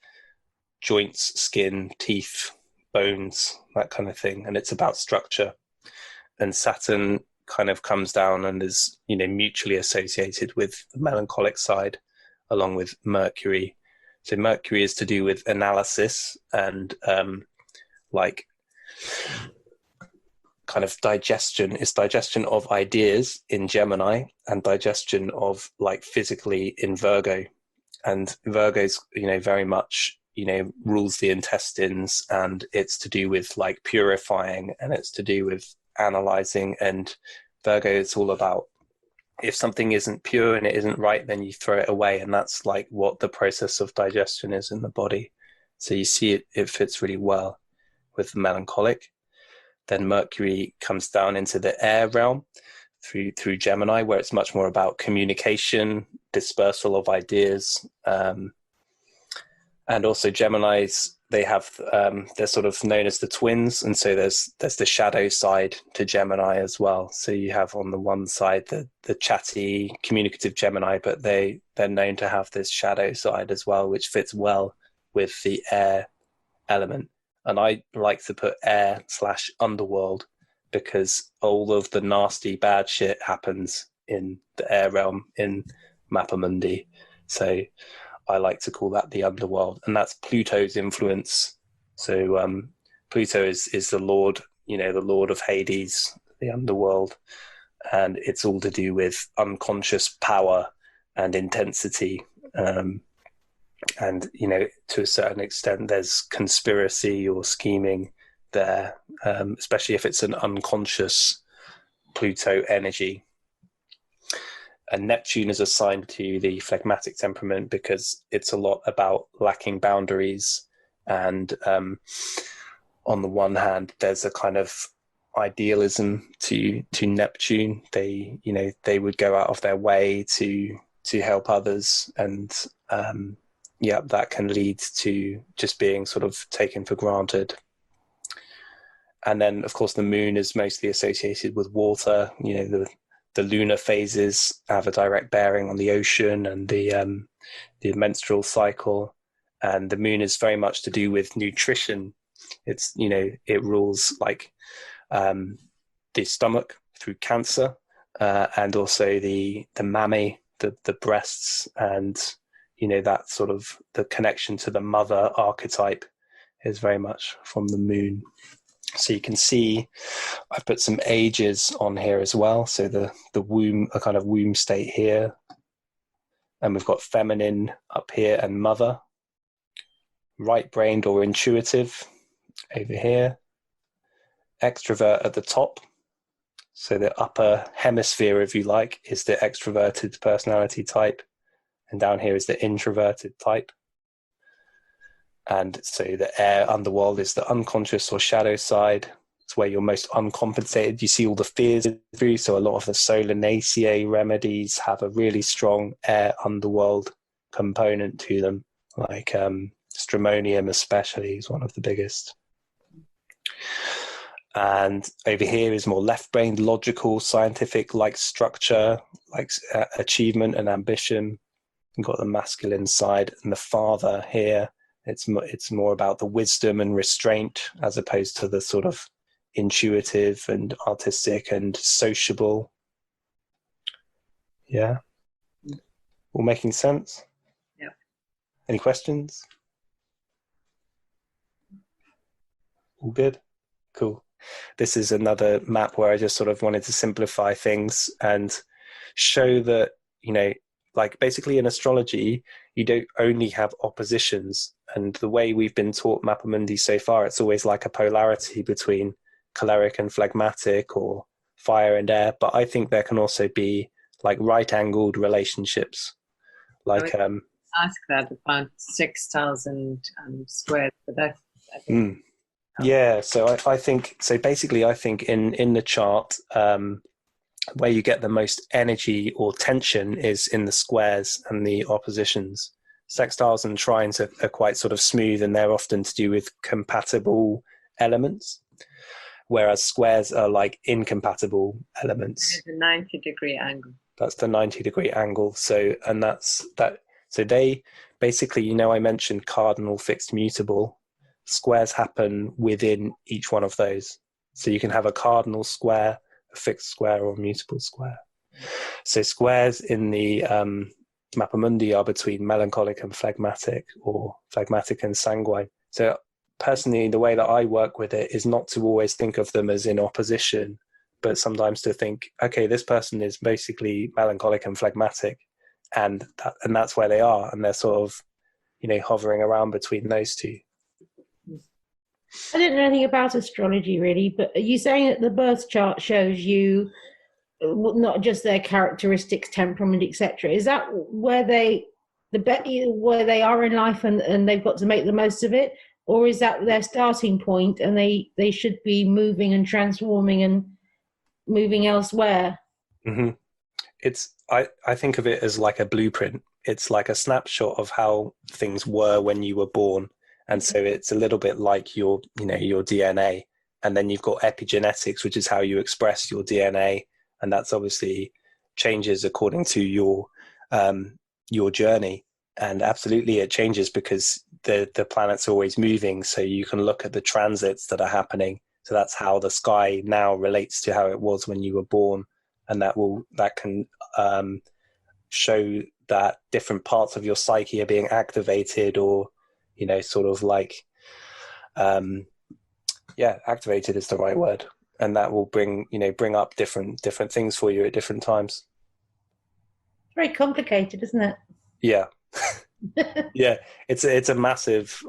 Speaker 2: joints, skin, teeth, bones, that kind of thing. And it's about structure. And Saturn kind of comes down and is, mutually associated with the melancholic side, along with Mercury. So Mercury is to do with analysis and kind of digestion. It's digestion of ideas in Gemini and digestion of physically in Virgo. And Virgo's, very much, rules the intestines, and it's to do with purifying, and it's to do with analyzing. And Virgo, it's all about if something isn't pure and it isn't right, then you throw it away. And that's what the process of digestion is in the body. So you see it fits really well with the melancholic. Then Mercury comes down into the air realm through Gemini, where it's much more about communication, dispersal of ideas. And also Geminis, they have, they're sort of known as the twins. And so there's the shadow side to Gemini as well. So you have on the one side, the chatty, communicative Gemini, but they're known to have this shadow side as well, which fits well with the air element. And I like to put air/underworld because all of the nasty, bad shit happens in the air realm in Mappa Mundi. So I like to call that the underworld. And that's Pluto's influence. So Pluto is the Lord, the Lord of Hades, the underworld. And it's all to do with unconscious power and intensity. And, to a certain extent, there's conspiracy or scheming there, especially if it's an unconscious Pluto energy. And Neptune is assigned to the phlegmatic temperament because it's a lot about lacking boundaries. And on the one hand, there's a kind of idealism to Neptune. They would go out of their way to help others, and that can lead to just being sort of taken for granted. And then, of course, the moon is mostly associated with water. The lunar phases have a direct bearing on the ocean and the menstrual cycle. And the moon is very much to do with nutrition. It's, it rules the stomach through Cancer, and also the mammae, the breasts, and that sort of the connection to the mother archetype is very much from the moon. So you can see I've put some ages on here as well. So the womb, a kind of womb state here. And we've got feminine up here and mother. Right-brained or intuitive over here. Extrovert at the top. So the upper hemisphere, if you like, is the extroverted personality type. And down here is the introverted type. And so the air underworld is the unconscious or shadow side. It's where you're most uncompensated. You see all the fears through. So a lot of the Solanaceae remedies have a really strong air underworld component to them, like stramonium especially is one of the biggest. And over here is more left-brained, logical, scientific, like structure, like achievement and ambition. You've got the masculine side, and the father here, it's more about the wisdom and restraint as opposed to the sort of intuitive and artistic and sociable. Yeah. All making sense?
Speaker 3: Yeah.
Speaker 2: Any questions? All good? Cool. This is another map where I just sort of wanted to simplify things and show that, like basically in astrology, you don't only have oppositions. And the way we've been taught Mappa Mundi so far, it's always like a polarity between choleric and phlegmatic or fire and air. But I think there can also be like right-angled relationships. Like
Speaker 3: ask that about 6,000 squared, but I think
Speaker 2: yeah, so I think so. Basically, I think in the chart, where you get the most energy or tension is in the squares and the oppositions. Sextiles and trines are quite sort of smooth, and they're often to do with compatible elements, whereas squares are like incompatible elements.
Speaker 3: There's a 90-degree angle.
Speaker 2: That's the 90-degree angle. So, and that's that. So they basically, I mentioned cardinal, fixed, mutable. Squares happen within each one of those. So you can have a cardinal square, a fixed square, or a mutable square. So squares in the Mappa Mundi are between melancholic and phlegmatic, or phlegmatic and sanguine. So personally, the way that I work with it is not to always think of them as in opposition, but sometimes to think, okay, this person is basically melancholic and phlegmatic, and that's where they are, and they're sort of, hovering around between those two.
Speaker 4: I didn't know anything about astrology really, but are you saying that the birth chart shows you not just their characteristics, temperament, etc.? Is that where they are in life and they've got to make the most of it, or is that their starting point and they should be moving and transforming and moving elsewhere?
Speaker 2: Mm-hmm. I think of it as like a blueprint. It's like a snapshot of how things were when you were born. And so it's a little bit like your DNA. And then you've got epigenetics, which is how you express your DNA. And that's obviously changes according to your journey. And absolutely it changes because the planet's always moving. So you can look at the transits that are happening. So that's how the sky now relates to how it was when you were born. And that can show that different parts of your psyche are being activated, or sort of like activated is the right word, and that will bring up different things for you at different times.
Speaker 4: It's very complicated, isn't it?
Speaker 2: Yeah. Yeah, it's a massive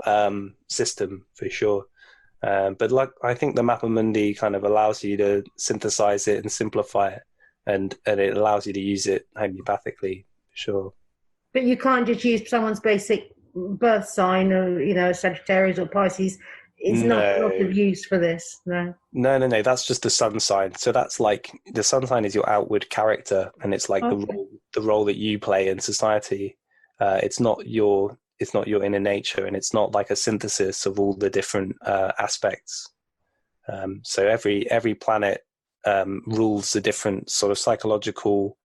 Speaker 2: system for sure, but like I think the Mappa Mundi kind of allows you to synthesize it and simplify it, and it allows you to use it homeopathically for sure.
Speaker 4: But you can't just use someone's basic birth sign, or Sagittarius or Pisces. It's not a lot of use for this. No.
Speaker 2: That's just the sun sign. So that's like the sun sign is your outward character, and it's like the role that you play in society. It's not your inner nature, and it's not like a synthesis of all the different aspects. So every planet rules a different sort of psychological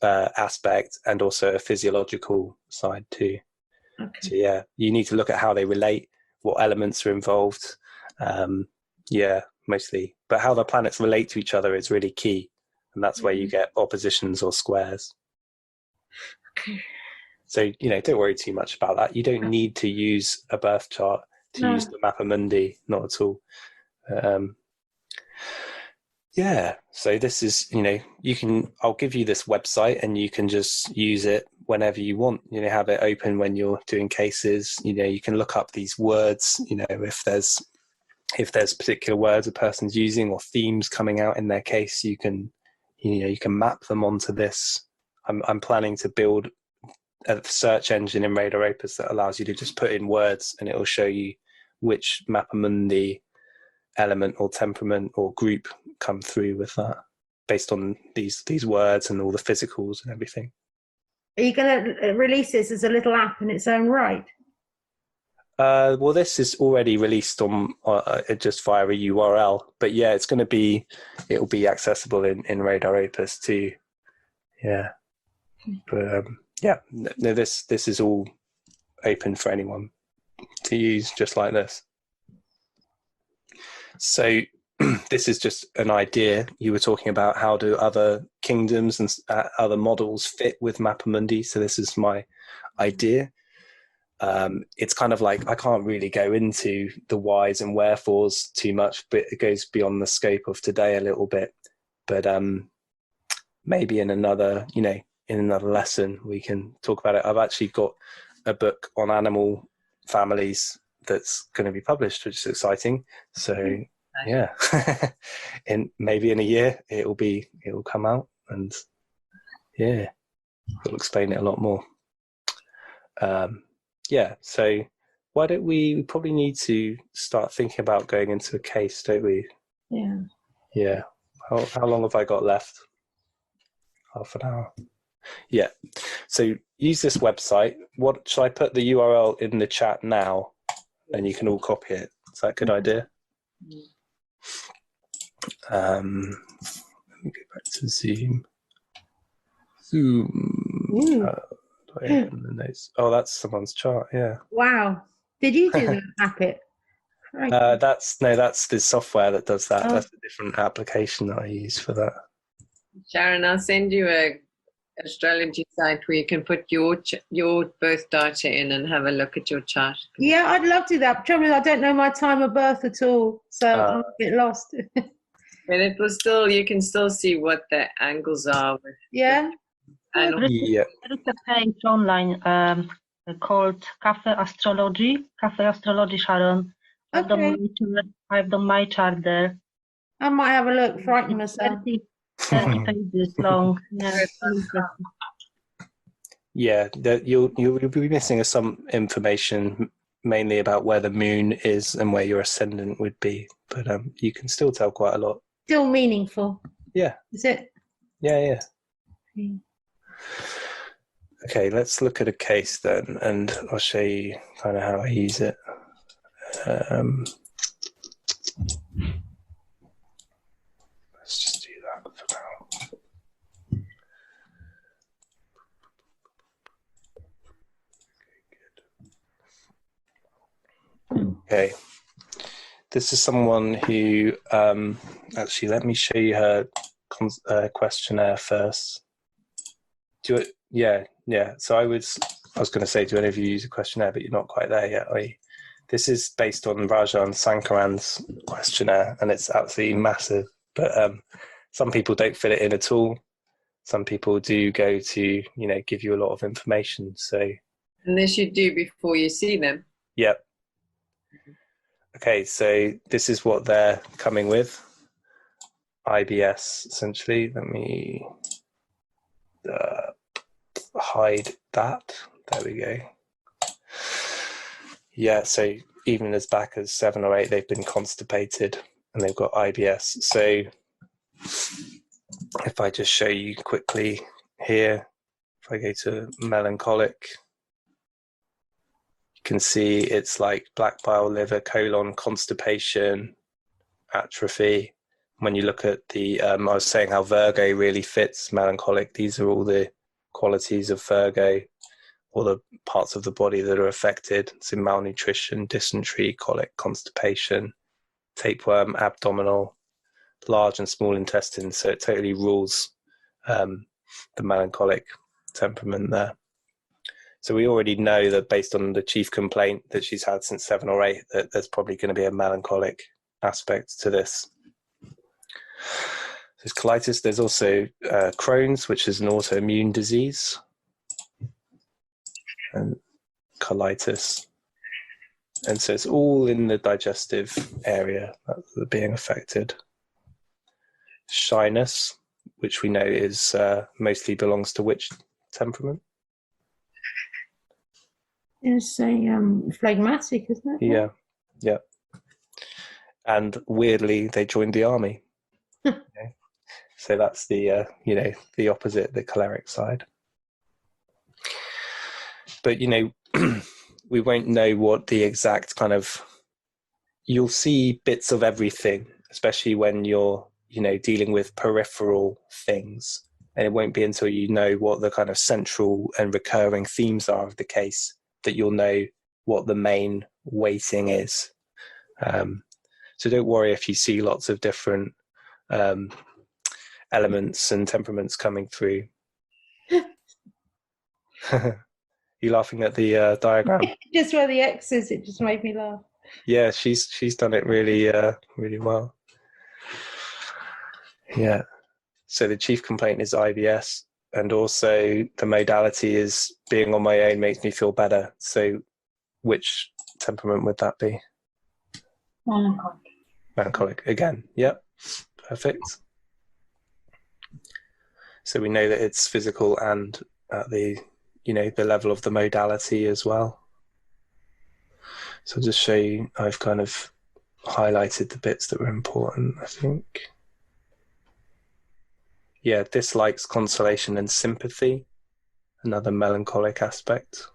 Speaker 2: aspect, and also a physiological side too.
Speaker 4: Okay.
Speaker 2: So yeah, you need to look at how they relate, what elements are involved. Mostly, but how the planets relate to each other is really key, and that's where you get oppositions or squares.
Speaker 4: Okay.
Speaker 2: So don't worry too much about that. You don't need to use a birth chart to use the Mappa Mundi, not at all. So this is, I'll give you this website and you can just use it whenever you want, have it open when you're doing cases. You can look up these words, if there's particular words a person's using or themes coming out in their case, you can map them onto this. I'm planning to build search engine in Radar Opus that allows you to just put in words and it will show you which Mappa Mundi element or temperament or group come through with that, based on these words and all the physicals and everything.
Speaker 4: Are you going to release this as a little app in its own right?
Speaker 2: Well, this is already released on just via a URL, but yeah, it'll be accessible in Radar Opus too. Yeah, but yeah, no, this is all open for anyone to use, just like this. So this is just an idea. You were talking about how do other kingdoms and other models fit with Mappa Mundi. So this is my idea. It's kind of like, I can't really go into the whys and wherefores too much, but it goes beyond the scope of today a little bit. But maybe in another lesson we can talk about it. I've actually got a book on animal families that's going to be published, which is exciting. So yeah, maybe in a year it will come out, and yeah, it'll explain it a lot more. Yeah, so why don't we probably need to start thinking about going into a case, don't we?
Speaker 4: Yeah.
Speaker 2: Yeah. How long have I got left? Half an hour. Yeah. So use this website. What should I put the URL in the chat now, and you can all copy it? Is that a good idea? Let me go back to Zoom. Do I open the notes? Oh, that's someone's chart. Yeah.
Speaker 4: Wow. Did you do that, App-it? Right.
Speaker 2: That's the software that does that. That's a different application that I use for that.
Speaker 3: Sharon, I'll send you a astrology site where you can put your birth data in and have a look at your chart.
Speaker 4: Yeah, I'd love to do that. Trouble is, I don't know my time of birth at all, so I'm a bit lost.
Speaker 3: And it will still, you can still see what the angles are.
Speaker 4: Yeah.
Speaker 3: And
Speaker 2: Yeah.
Speaker 5: There is a page online called Cafe Astrology, Sharon. I've done my chart there.
Speaker 4: I might have a look, frighten myself.
Speaker 5: 30 pages long.
Speaker 2: Yeah, you'll be missing some information, mainly about where the moon is and where your ascendant would be, but you can still tell quite a lot.
Speaker 4: Still meaningful.
Speaker 2: Yeah.
Speaker 4: Is it?
Speaker 2: Yeah. Okay, let's look at a case then, and I'll show you kind of how I use it. Let's just do that for now. Okay, this is someone who actually, let me show you her questionnaire first. Yeah. So I was going to say, do any of you use a questionnaire? But you're not quite there yet, are you? This is based on Rajan Sankaran's questionnaire, and it's absolutely massive. But some people don't fill it in at all. Some people do go to, give you a lot of information. So,
Speaker 3: and this you do before you see them.
Speaker 2: Yep. Okay, so this is what they're coming with. IBS, essentially. Let me hide that. There we go. Yeah, so even as back as 7 or 8, they've been constipated and they've got IBS. So if I just show you quickly here, if I go to melancholic, you can see it's like black bile, liver, colon, constipation, atrophy. When you look at the, I was saying how Virgo really fits melancholic. These are all the qualities of Virgo, all the parts of the body that are affected. So malnutrition, dysentery, colic, constipation, tapeworm, abdominal, large and small intestine. So it totally rules the melancholic temperament there. So we already know that based on the chief complaint that she's had since 7 or 8, that there's probably going to be a melancholic aspect to this. There's colitis. There's also Crohn's, which is an autoimmune disease, and colitis. And so it's all in the digestive area that's being affected. Shyness, which we know is mostly belongs to which temperament?
Speaker 4: It's a phlegmatic, isn't it?
Speaker 2: Yeah, yeah. And weirdly, they joined the army. Okay. So that's the the opposite, the choleric side. But we won't know what the exact kind of. You'll see bits of everything, especially when you're dealing with peripheral things, and it won't be until you know what the kind of central and recurring themes are of the case that you'll know what the main weighting is. So don't worry if you see lots of different elements and temperaments coming through. You laughing at the diagram?
Speaker 4: Just where the X is, it just made me laugh.
Speaker 2: Yeah, she's done it really really well. Yeah. So the chief complaint is IBS, and also the modality is being on my own makes me feel better. So which temperament would that be?
Speaker 5: Melancholic.
Speaker 2: Melancholic again. Yep. Perfect. So we know that it's physical and at the the level of the modality as well. So I'll just show you, I've kind of highlighted the bits that were important, I think. Yeah, dislikes consolation and sympathy, another melancholic aspect.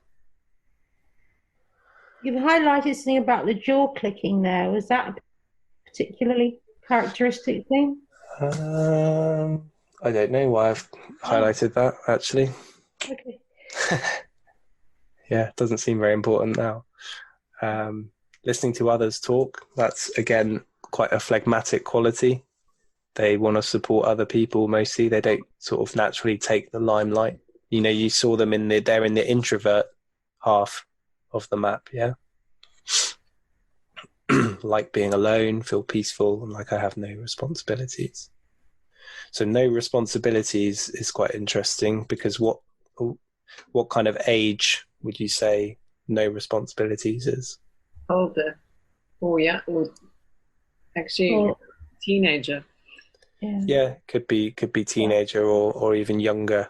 Speaker 4: You've highlighted something about the jaw clicking there. Was that a particularly characteristic thing?
Speaker 2: I don't know why I've highlighted that, actually.
Speaker 4: Okay.
Speaker 2: Yeah, it doesn't seem very important now. Listening to others talk, that's, again, quite a phlegmatic quality. They want to support other people mostly. They don't sort of naturally take the limelight. You saw them they're in the introvert half of the map, yeah? Like being alone, feel peaceful, and like I have no responsibilities. So no responsibilities is quite interesting, because what kind of age would you say no responsibilities is?
Speaker 3: Older. Oh, yeah. Or actually, teenager.
Speaker 2: Yeah, could be teenager or even younger.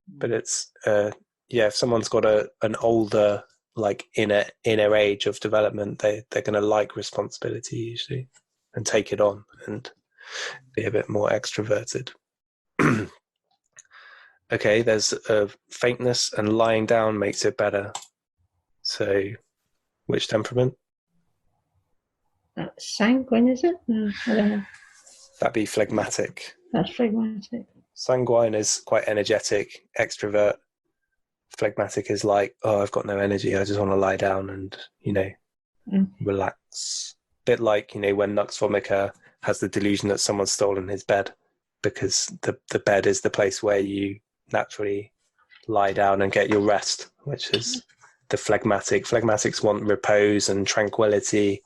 Speaker 2: But it's if someone's got an older, like inner age of development, they're going to like responsibility usually and take it on and be a bit more extroverted. Okay, there's a faintness, and lying down makes it better. So which temperament?
Speaker 4: Sanguine, is it? No, I don't know.
Speaker 2: That'd be phlegmatic.
Speaker 4: That's phlegmatic.
Speaker 2: Sanguine is quite energetic, extrovert. Phlegmatic is like, oh, I've got no energy. I just want to lie down and, relax. Bit like, when Nux Vomica has the delusion that someone's stolen his bed, because the bed is the place where you naturally lie down and get your rest, which is the phlegmatic. Phlegmatics want repose and tranquility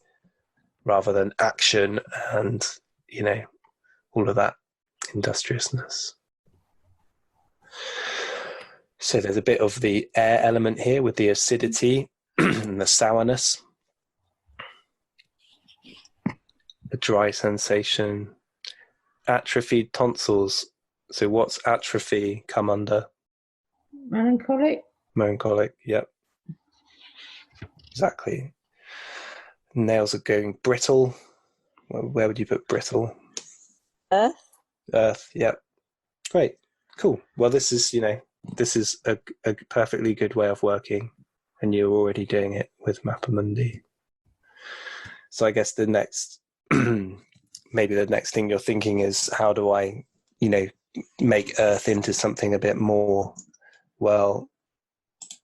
Speaker 2: rather than action and, all of that industriousness. So there's a bit of the air element here with the acidity and the sourness. The dry sensation. Atrophied tonsils. So what's atrophy come under?
Speaker 4: Melancholic?
Speaker 2: Melancholic, yep. Exactly. Nails are going brittle. Where would you put brittle? Earth, yep. Great, cool. Well, this is a perfectly good way of working, and you're already doing it with Mappa Mundi. So I guess the next, maybe the next thing you're thinking is, how do I, make Earth into something a bit more? Well,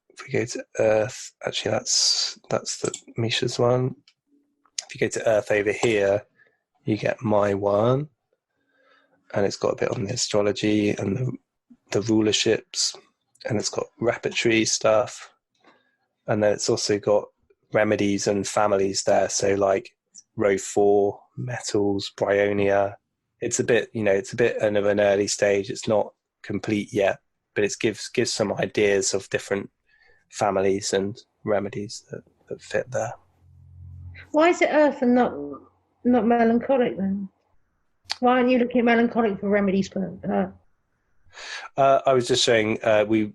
Speaker 2: if we go to Earth, actually that's the Misha's one. If you go to Earth over here, you get my one, and it's got a bit on the astrology and the rulerships, and it's got repertory stuff, and then it's also got remedies and families there. So like row 4, metals, bryonia. It's a bit, it's a bit of an early stage. It's not complete yet, but it gives some ideas of different families and remedies that fit there.
Speaker 4: Why is it Earth and not melancholic then? Why aren't you looking at melancholic for remedies for Earth?
Speaker 2: I was just showing we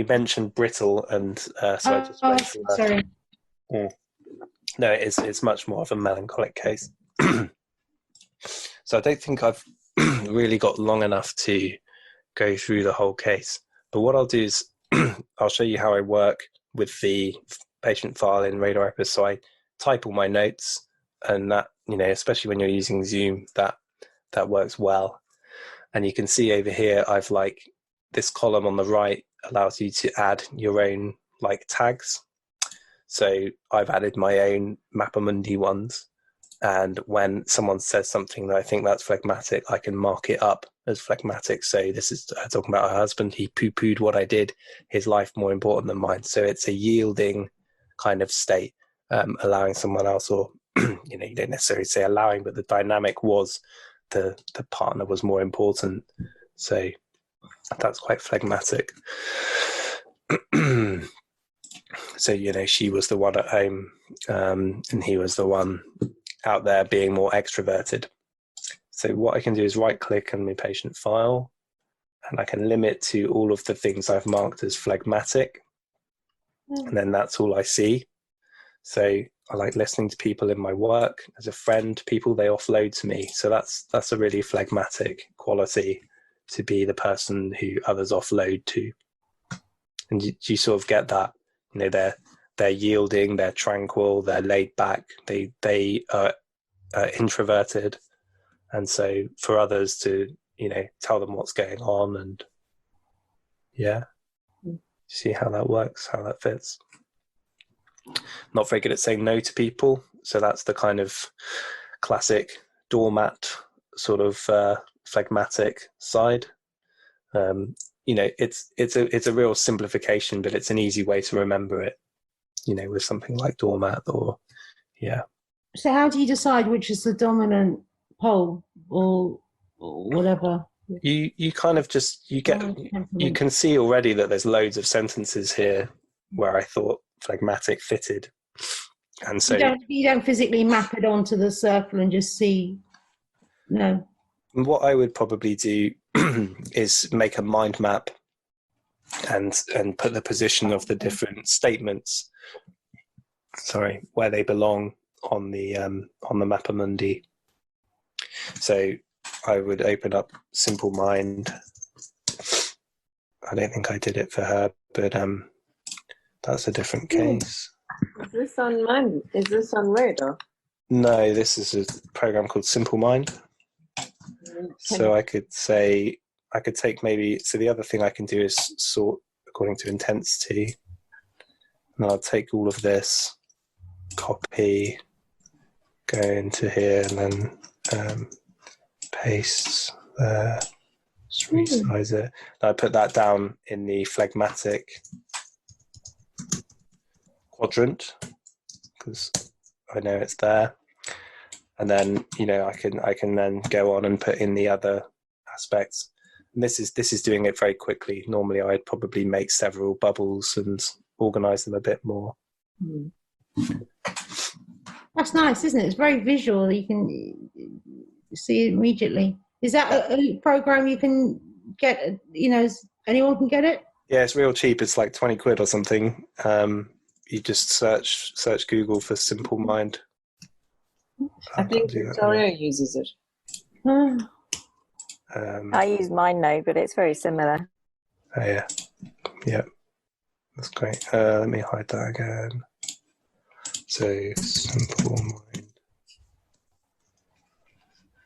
Speaker 2: mentioned brittle, and so I just went through that.
Speaker 4: Sorry.
Speaker 2: No, it's much more of a melancholic case. So I don't think I've really got long enough to go through the whole case. But what I'll do is I'll show you how I work with the patient file in Radar Epis. So I type all my notes, and that, especially when you're using Zoom, that works well. And you can see over here, I've this column on the right allows you to add your own tags. So I've added my own Mappa Mundi ones. And when someone says something that I think that's phlegmatic, I can mark it up as phlegmatic. So this is talking about her husband. He poo-pooed what I did. His life more important than mine. So it's a yielding kind of state, allowing someone else, or you don't necessarily say allowing, but the dynamic was the partner was more important. So that's quite phlegmatic. So she was the one at home, and he was the one out there being more extroverted. So what I can do is right click on my patient file, and I can limit to all of the things I've marked as phlegmatic, and then that's all I see. So I like listening to people in my work. As a friend, people, they offload to me. So that's a really phlegmatic quality, to be the person who others offload to. And you sort of get that, they're yielding, they're tranquil, they're laid back, they are introverted, and so for others to tell them what's going on, and see how that works, how that fits. Not very good at saying no to people, so that's the kind of classic doormat sort of phlegmatic side. It's a real simplification, but it's an easy way to remember it, with something like doormat, or
Speaker 4: So how do you decide which is the dominant pole, or whatever?
Speaker 2: You kind of just you can see already that there's loads of sentences here where I thought phlegmatic fitted, and so
Speaker 4: you don't physically map it onto the circle and just see. No.
Speaker 2: What I would probably do is make a mind map and put the position of the different statements, where they belong on the Mappa Mundi. So I would open up Simple Mind. I don't think I did it for her, but that's a different case.
Speaker 3: Is this on mine? Is this on Radar?
Speaker 2: No, this is a program called Simple Mind. So I could take maybe, so the other thing I can do is sort according to intensity. And I'll take all of this, copy, go into here, and then paste there, just resize it. And I put that down in the phlegmatic quadrant, because I know it's there. And then, I can then go on and put in the other aspects. And this is doing it very quickly. Normally I'd probably make several bubbles and organize them a bit more.
Speaker 4: That's nice, isn't it? It's very visual. You can see it immediately. Is that a program you can get, anyone can get it?
Speaker 2: Yeah, it's real cheap. It's like 20 quid or something. You just search Google for Simple Mind.
Speaker 3: I think Victoria uses it.
Speaker 6: I use MindNode, but it's very similar.
Speaker 2: Oh, yeah, that's great. Let me hide that again. So Simple Mind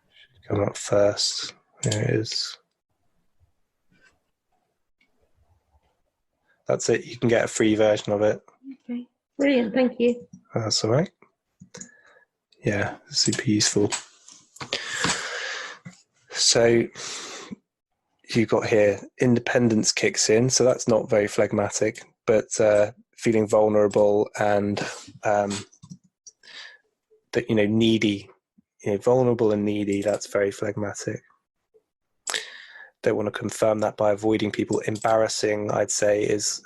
Speaker 2: should come up first. There it is. That's it. You can get a free version of it.
Speaker 4: Okay, brilliant. Thank you.
Speaker 2: That's all right. Yeah, super useful. So you've got here, independence kicks in, so that's not very phlegmatic, but feeling vulnerable and needy, vulnerable and needy, that's very phlegmatic. Don't want to confirm that by avoiding people. Embarrassing, I'd say, is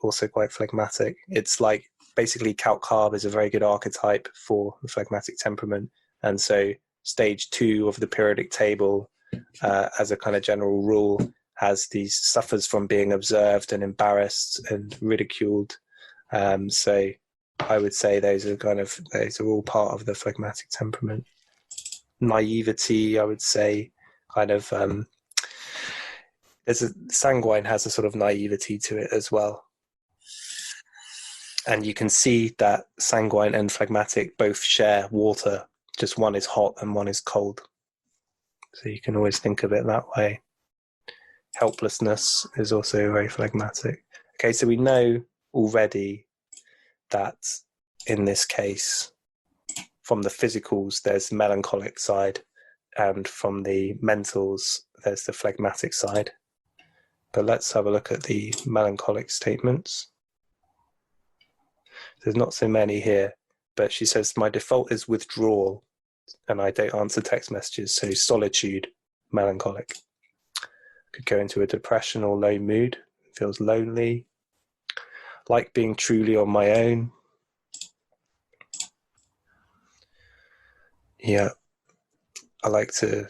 Speaker 2: also quite phlegmatic. It's like, basically Calc Carb is a very good archetype for the phlegmatic temperament, and so stage 2 of the periodic table, as a kind of general rule, suffers from being observed and embarrassed and ridiculed. So I would say those are all part of the phlegmatic temperament. Naivety, I would say, sanguine has a sort of naivety to it as well. And you can see that sanguine and phlegmatic both share water, just one is hot and one is cold. So you can always think of it that way. Helplessness is also very phlegmatic. Okay, so we know already that in this case, from the physicals, there's the melancholic side, and from the mentals, there's the phlegmatic side. But let's have a look at the melancholic statements. There's not so many here, but she says, my default is withdrawal, and I don't answer text messages, so solitude, melancholic. Could go into a depression or low mood, feels lonely, like being truly on my own. Yeah, I like to,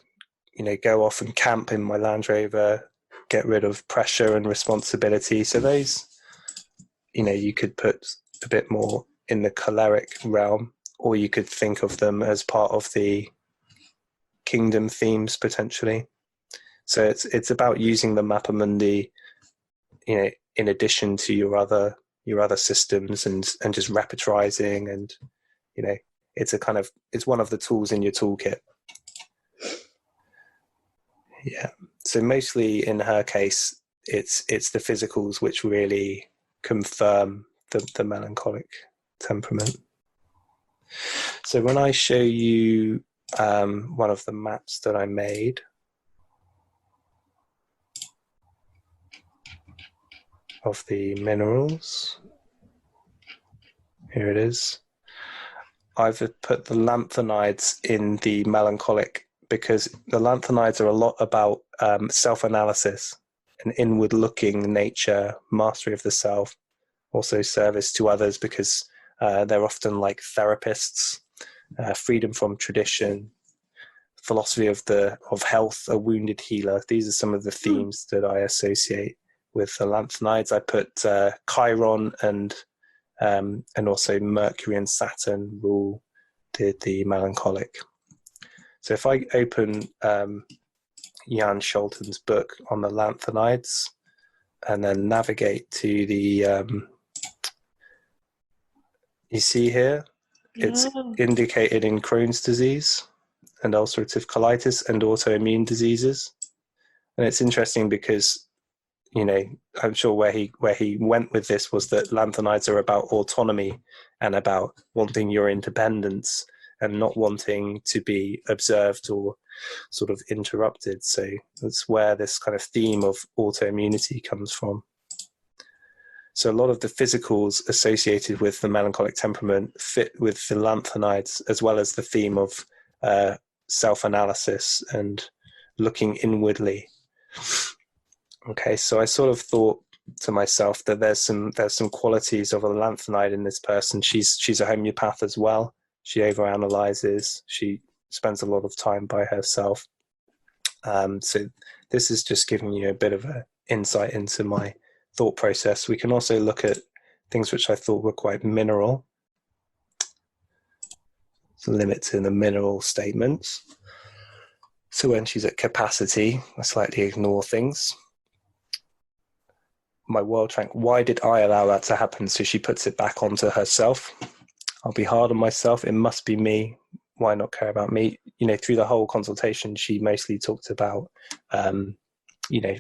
Speaker 2: go off and camp in my Land Rover, get rid of pressure and responsibility. So those, you could put a bit more in the choleric realm, or you could think of them as part of the kingdom themes potentially. So it's about using the Mappa Mundi, in addition to your other systems and just repertorizing, and it's one of the tools in your toolkit. Yeah. So mostly in her case, it's the physicals which really confirm the melancholic temperament. So when I show you one of the maps that I made of the minerals, here it is. I've put the lanthanides in the melancholic because the lanthanides are a lot about self-analysis and inward-looking nature, mastery of the self, also service to others because they're often like therapists, freedom from tradition, philosophy of health, a wounded healer. These are some of the themes that I associate with the lanthanides. I put Chiron and also Mercury and Saturn rule the melancholic. So if I open Jan Scholten's book on the lanthanides and then navigate to the, you see here, it's indicated in Crohn's disease and ulcerative colitis and autoimmune diseases. And it's interesting because, I'm sure where he went with this was that lanthanides are about autonomy and about wanting your independence and not wanting to be observed or sort of interrupted. So that's where this kind of theme of autoimmunity comes from. So a lot of the physicals associated with the melancholic temperament fit with the lanthanides, as well as the theme of self-analysis and looking inwardly. Okay, so I sort of thought to myself that there's some qualities of a lanthanide in this person. She's a homeopath as well. She overanalyzes. She spends a lot of time by herself. So this is just giving you a bit of an insight into my thought process. We can also look at things which I thought were quite mineral. So limit to the mineral statements. So when she's at capacity, I slightly ignore things. My world trank, why did I allow that to happen? So she puts it back onto herself. I'll be hard on myself. It must be me. Why not care about me? Through the whole consultation, she mostly talked about,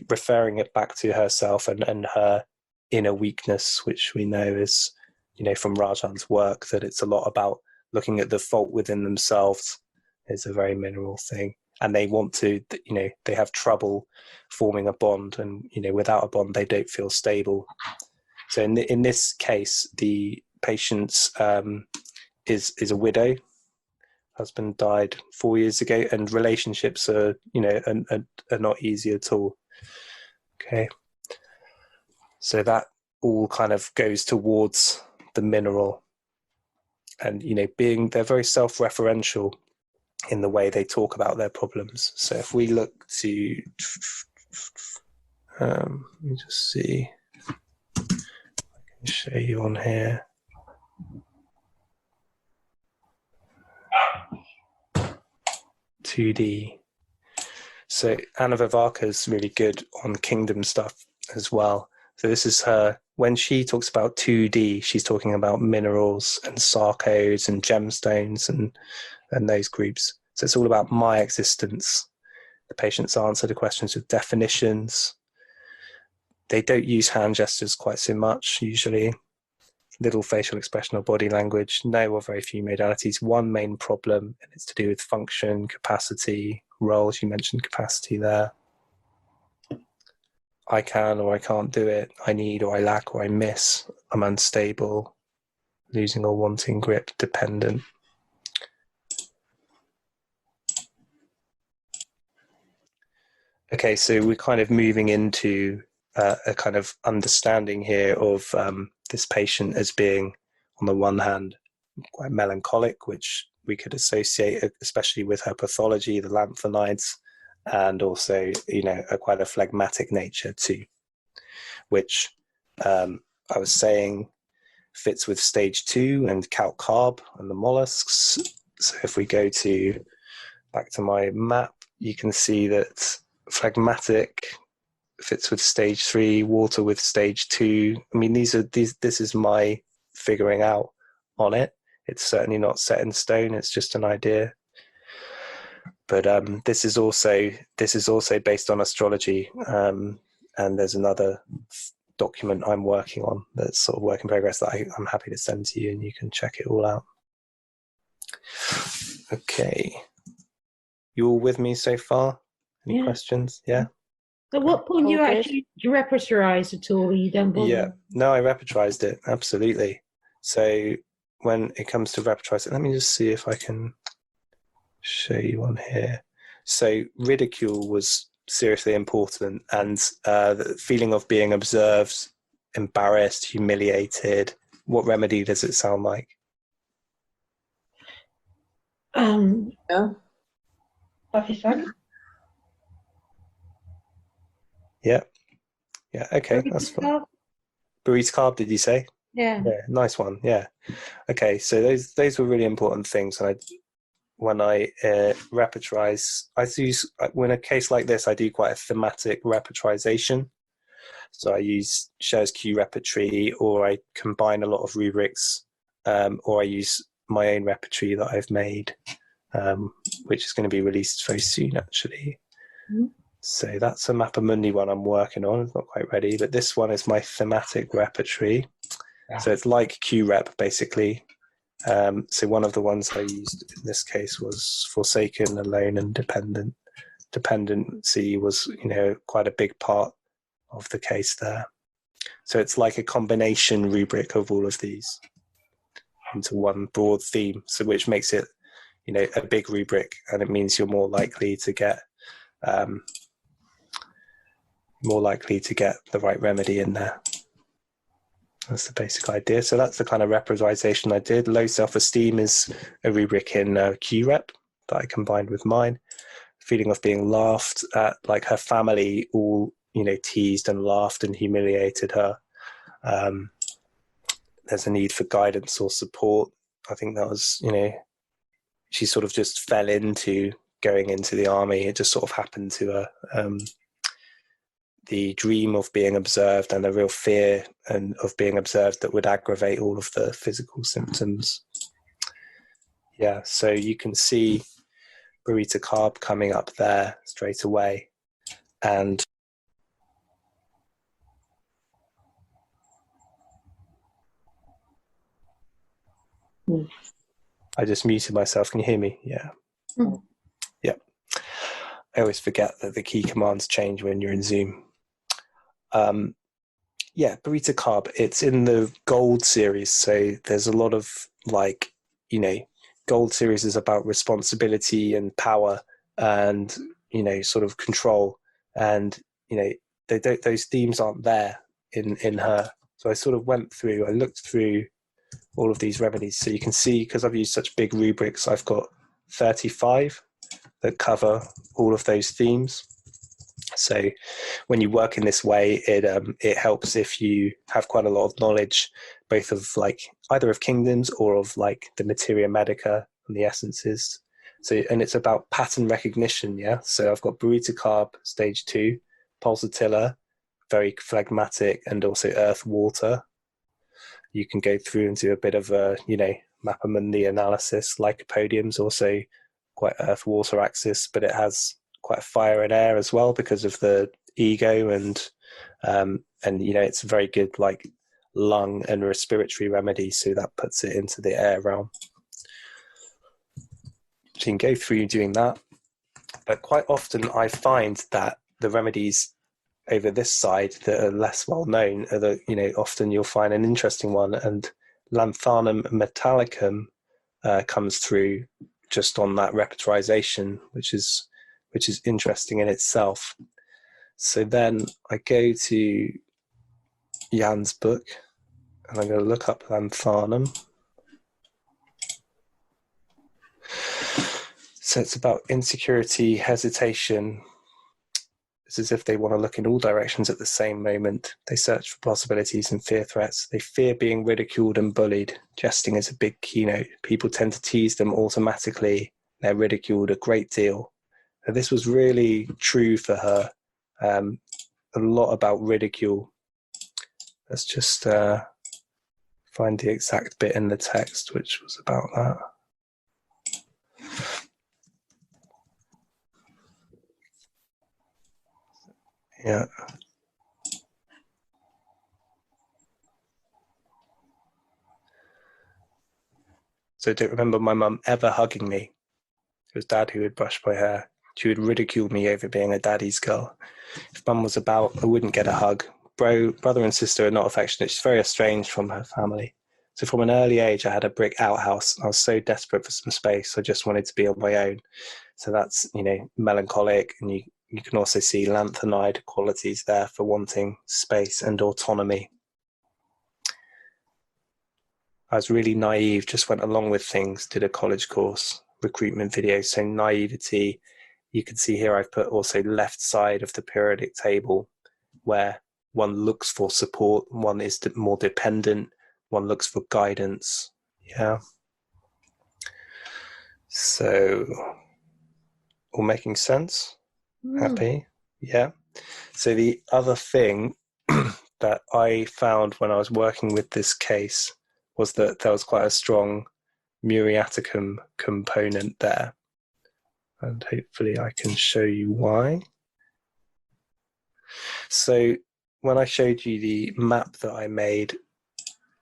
Speaker 2: referring it back to herself and her inner weakness, which we know is, from Rajan's work, that it's a lot about looking at the fault within themselves. Is a very mineral thing. And they want to, they have trouble forming a bond, and without a bond, they don't feel stable. So in this case, the patient is a widow. Husband died 4 years ago, and relationships are not easy at all. Okay, so that all kind of goes towards the mineral, and they're very self-referential in the way they talk about their problems. So if we look to Let me just see. I can show you on here. (2D). So Anna Vivarka is really good on kingdom stuff as well. So this is her, when she talks about 2D, she's talking about minerals and sarcodes and gemstones and those groups. So it's all about my existence. The patients answer the questions with definitions. They don't use hand gestures quite so much, usually. Little facial expression or body language, no or very few modalities. One main problem, and it's to do with function, capacity, roles. You mentioned capacity there. I can or I can't do it. I need or I lack or I miss. I'm unstable, losing or wanting grip, dependent. Okay, so we're kind of moving into a kind of understanding here of this patient as being, on the one hand, quite melancholic, which we could associate especially with her pathology, the lanthanides, and also, quite a phlegmatic nature too, which I was saying fits with stage 2 and calc carb and the mollusks. So if we go back to my map, you can see that phlegmatic fits with stage 3, water with stage 2. I mean, this is my figuring out on it. It's certainly not set in stone. It's just an idea. But this is also based on astrology. And there's another document I'm working on that's sort of work in progress that I'm happy to send to you, and you can check it all out. Okay. You all with me so far? Any questions? Yeah.
Speaker 4: At what point
Speaker 6: All
Speaker 4: you
Speaker 6: good.
Speaker 4: actually repertorize at all? Or you don't bother?
Speaker 2: Yeah. No, I repertorized it. Absolutely. So when it comes to repertorizing, let me just see if I can show you on here. So ridicule was seriously important, and the feeling of being observed, embarrassed, humiliated. What remedy does it sound like?
Speaker 3: Yeah.
Speaker 2: Yeah. Yeah. Okay. That's fine. Burrito carb, did you say?
Speaker 4: Yeah.
Speaker 2: Yeah. Nice one. Yeah. Okay. So those were really important things, and when I repertorize, when a case like this, I do quite a thematic repertorization. So I use Scher's Q repertory, or I combine a lot of rubrics, or I use my own repertory that I've made, which is going to be released very soon, actually. Mm-hmm. So that's a Mappa Mundi one I'm working on. It's not quite ready, but this one is my thematic repertory. Yeah. So it's like Q rep, basically. So one of the ones I used in this case was forsaken, alone, and dependent. Dependency was, quite a big part of the case there. So it's like a combination rubric of all of these into one broad theme, so which makes it, a big rubric, and it means you're more likely to get the right remedy in there. That's the basic idea. So that's the kind of repertorization I did. Low self-esteem is a rubric in QRep that I combined with mine. Feeling of being laughed at, like her family all, teased and laughed and humiliated her. There's a need for guidance or support. I think that was, she sort of just fell into going into the army. It just sort of happened to her. The dream of being observed and a real fear of being observed that would aggravate all of the physical symptoms. Yeah, so you can see burrito carb coming up there straight away. And I just muted myself. Can you hear me? Yeah. Mm. Yeah. I always forget that the key commands change when you're in Zoom. Burrito carb, it's in the gold series. So there's a lot of gold series is about responsibility and power and, sort of control. And, those themes aren't there in her. So I sort of I looked through all of these remedies. So you can see, because I've used such big rubrics, I've got 35 that cover all of those themes. So when you work in this way, it helps if you have quite a lot of knowledge, both of like either of kingdoms or of like the materia medica and the essences. So, and it's about pattern recognition. Yeah. So I've got Baruta Carb, stage 2, Pulsatilla, very phlegmatic, and also earth water. You can go through and do a bit of a, Mappa Mundi analysis. Lycopodium's also quite earth water axis, but it has quite fire and air as well because of the ego, and it's very good like lung and respiratory remedy, so that puts it into the air realm. So you can go through doing that, but quite often I find that the remedies over this side that are less well known are the, often you'll find an interesting one, and Lanthanum metallicum comes through just on that repertorization, which is interesting in itself. So then I go to Jan's book and I'm going to look up Lanthanum. So it's about insecurity, hesitation. It's as if they want to look in all directions at the same moment. They search for possibilities and fear threats. They fear being ridiculed and bullied. Jesting is a big keynote. People tend to tease them automatically. They're ridiculed a great deal. And this was really true for her. A lot about ridicule. Let's just find the exact bit in the text which was about that. Yeah. So I don't remember my mum ever hugging me. It was Dad who would brush my hair. She would ridicule me over being a daddy's girl. If Mum was about, I wouldn't get a hug. Brother and sister are not affectionate. She's very estranged from her family. So from an early age, I had a brick outhouse. I was so desperate for some space. I just wanted to be on my own. So that's, melancholic, and you can also see lanthanide qualities there for wanting space and autonomy. I was really naive, just went along with things, did a college course, recruitment video. So naivety, you can see here I've put also left side of the periodic table where one looks for support, one is more dependent, one looks for guidance. Yeah. So, all making sense? Happy? Yeah. So the other thing that I found when I was working with this case was that there was quite a strong muriaticum component there. And hopefully I can show you why. So when I showed you the map that I made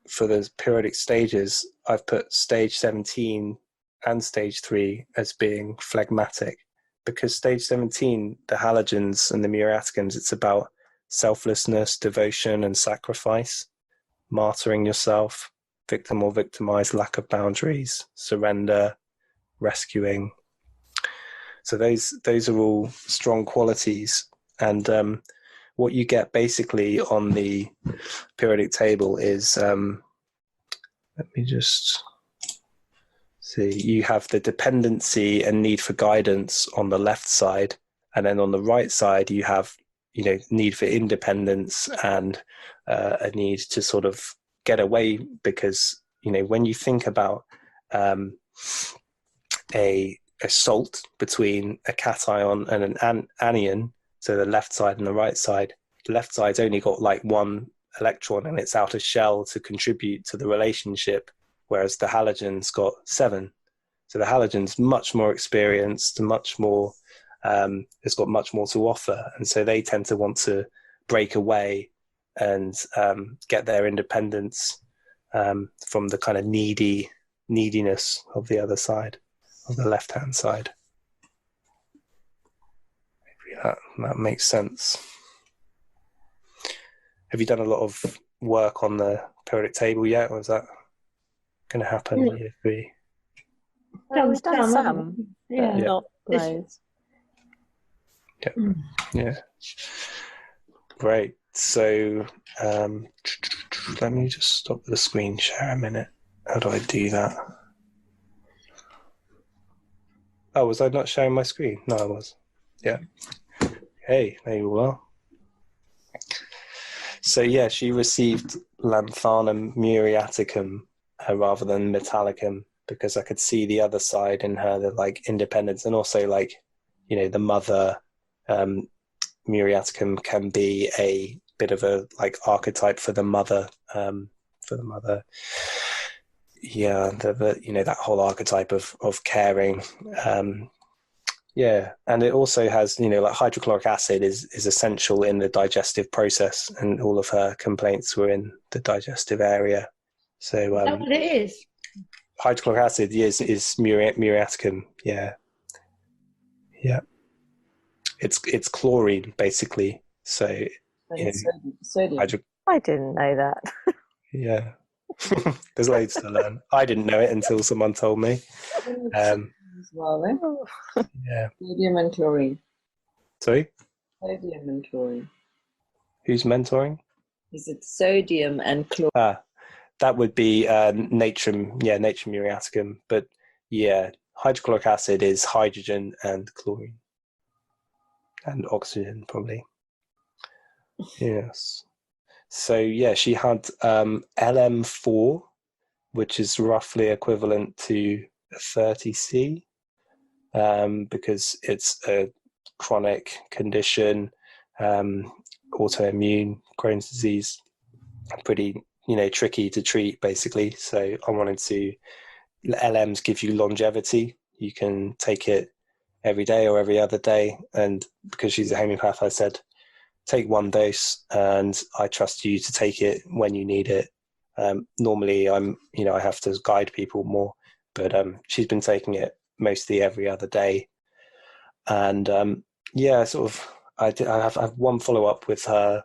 Speaker 2: for the periodic stages, I've put stage 17 and stage 3 as being phlegmatic, because stage 17, the halogens and the muriaticums, it's about selflessness, devotion, and sacrifice, martyring yourself, victim or victimized, lack of boundaries, surrender, rescuing. So those are all strong qualities. And what you get basically on the periodic table is, let me just see, you have the dependency and need for guidance on the left side, and then on the right side you have, need for independence and a need to sort of get away, because, when you think about a salt between a cation and an anion, so the left side and the right side, the left side's only got like one electron in its outer shell to contribute to the relationship, whereas the halogen's got 7. So the halogen's much more experienced, much more, it's got much more to offer. And so they tend to want to break away and get their independence from the kind of neediness of the other side, of the left-hand side. Maybe that makes sense. Have you done a lot of work on the periodic table yet, or is that going to happen in year 3?
Speaker 6: We've done some, but not loads.
Speaker 2: Yeah. Great. So let me just stop the screen share a minute. How do I do that? Oh, was I not sharing my screen? No, I was. Yeah. Hey, there you are. So yeah, she received Lanthanum muriaticum rather than metallicum because I could see the other side in her, the like independence, and also like, you know, the mother muriaticum can be a bit of a like archetype for the mother, yeah, the you know, that whole archetype of caring. Yeah, and it also has, you know, like hydrochloric acid is essential in the digestive process, and all of her complaints were in the digestive area. So
Speaker 4: Is that what it is?
Speaker 2: hydrochloric acid is muriaticum. Yeah, yeah. It's chlorine basically. So you know,
Speaker 3: Sodium.
Speaker 6: I didn't know that.
Speaker 2: yeah. There's loads to learn. I didn't know it until someone told me.
Speaker 3: As well, eh?
Speaker 2: Yeah.
Speaker 3: Sodium and chlorine.
Speaker 2: Sorry?
Speaker 3: Sodium and chlorine.
Speaker 2: Who's mentoring?
Speaker 3: Is it sodium and chlorine?
Speaker 2: That would be natrium, yeah, natrium muriaticum. But yeah, hydrochloric acid is hydrogen and chlorine. And oxygen, probably. Yes. So yeah, she had LM4, which is roughly equivalent to 30C, because it's a chronic condition, autoimmune, Crohn's disease, pretty, you know, tricky to treat basically. So I wanted to, LMs give you longevity. You can take it every day or every other day. And because she's a homeopath, I said, take one dose and I trust you to take it when you need it. Normally I have to guide people more, but she's been taking it mostly every other day. And yeah, sort of, I have one follow-up with her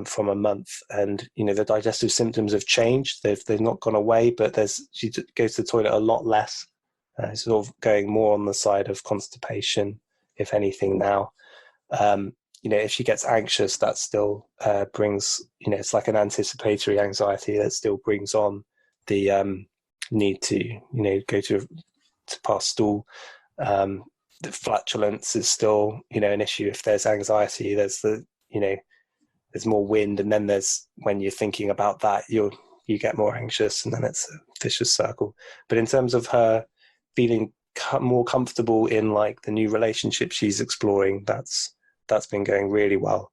Speaker 2: from a month, and you know, the digestive symptoms have changed. They've not gone away, but she goes to the toilet a lot less, sort of going more on the side of constipation, if anything now. You know, if she gets anxious, that still brings, you know, it's like an anticipatory anxiety that still brings on the need to, you know, go to pass stool. The flatulence is still, you know, an issue. If there's anxiety, there's there's more wind, and then there's, when you're thinking about that, you get more anxious, and then it's a vicious circle. But in terms of her feeling more comfortable in like the new relationship she's exploring, that's been going really well.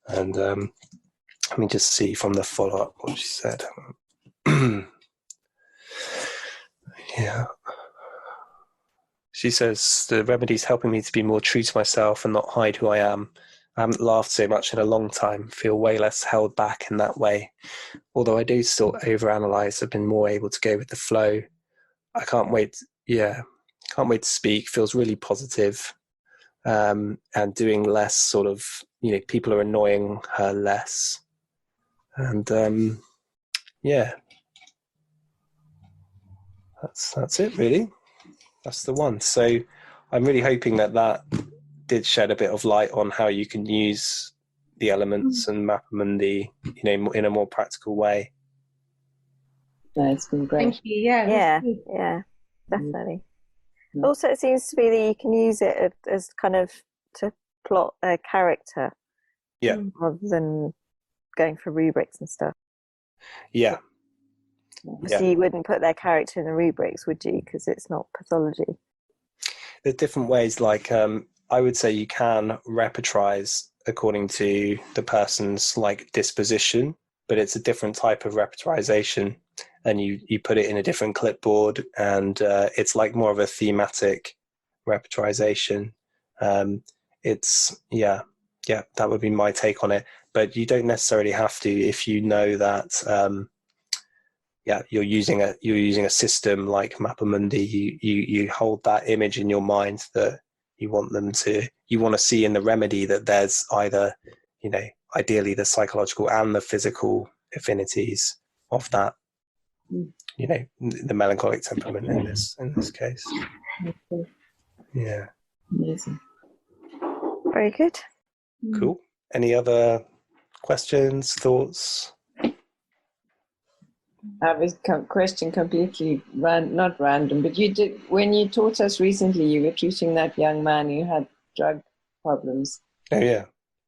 Speaker 2: And let me just see from the follow-up what she said. Yeah. She says, the Remedies helping me to be more true to myself and not hide who I am. I haven't laughed so much in a long time, feel way less held back in that way. Although I do still overanalyze, I've been more able to go with the flow. I can't wait to speak, feels really positive. And doing less sort of, you know, people are annoying her less. And yeah, that's it really. That's the one. So I'm really hoping that did shed a bit of light on how you can use the elements and Mappa Mundi, you know, in a more practical way.
Speaker 3: No, it's been great.
Speaker 4: Thank you.
Speaker 6: Yeah, definitely. Also, it seems to be that you can use it as kind of to plot a character, rather than going for rubrics and stuff.
Speaker 2: Yeah.
Speaker 6: Obviously, you wouldn't put their character in the rubrics, would you? Because it's not pathology.
Speaker 2: There's different ways. Like I would say you can repertorize according to the person's like disposition, but it's a different type of repertorization, and you put it in a different clipboard, and it's like more of a thematic repertorization. It's that would be my take on it. But you don't necessarily have to, if you know that you're using a system like Mappa Mundi. You hold that image in your mind that you want to see in the remedy, that there's either, you know, ideally the psychological and the physical affinities of that, you know, the melancholic temperament in this case. Yeah.
Speaker 3: Amazing.
Speaker 6: Very good.
Speaker 2: Cool. Any other questions, thoughts?
Speaker 3: I have a question completely not random, but you did, when you taught us recently, you were treating that young man who had drug problems.
Speaker 2: Oh yeah.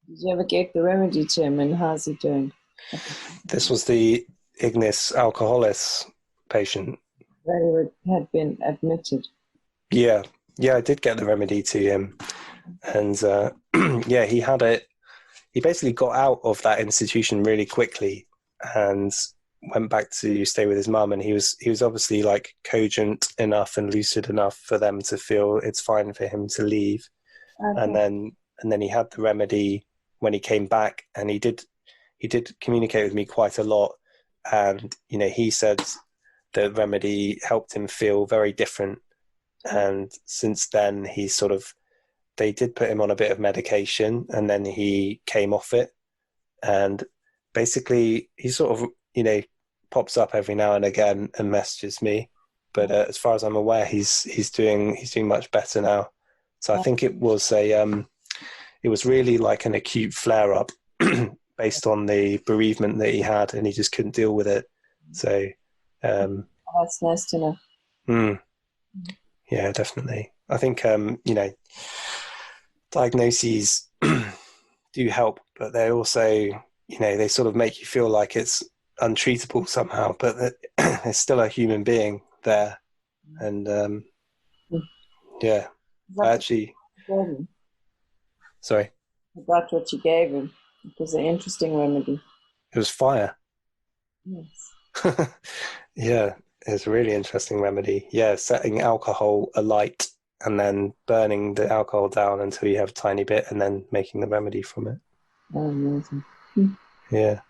Speaker 3: Did you ever get the remedy to him, and how's he doing?
Speaker 2: This was the Ignis alcoholis patient.
Speaker 3: That he had been admitted.
Speaker 2: Yeah, I did get the remedy to him, and yeah, he had it. He basically got out of that institution really quickly and went back to stay with his mum. And he was obviously like cogent enough and lucid enough for them to feel it's fine for him to leave. Okay. And then he had the remedy when he came back, and he did communicate with me quite a lot. And he said the remedy helped him feel very different. And since then, they did put him on a bit of medication, and then he came off it. And basically, he sort of, pops up every now and again and messages me. But as far as I'm aware, he's doing much better now. So I think it was really like an acute flare up based on the bereavement that he had, and he just couldn't deal with it. So
Speaker 3: that's nice to know.
Speaker 2: Yeah, definitely. I think diagnoses do help, but they also, they sort of make you feel like it's untreatable somehow, but there's still a human being there. And yeah, I actually... Sorry?
Speaker 3: That's what you gave him. It was an interesting remedy.
Speaker 2: It was fire.
Speaker 3: Yes.
Speaker 2: Yeah, it's a really interesting remedy. Yeah, setting alcohol alight and then burning the alcohol down until you have a tiny bit, and then making the remedy from it.
Speaker 3: Oh, amazing.
Speaker 2: Yeah,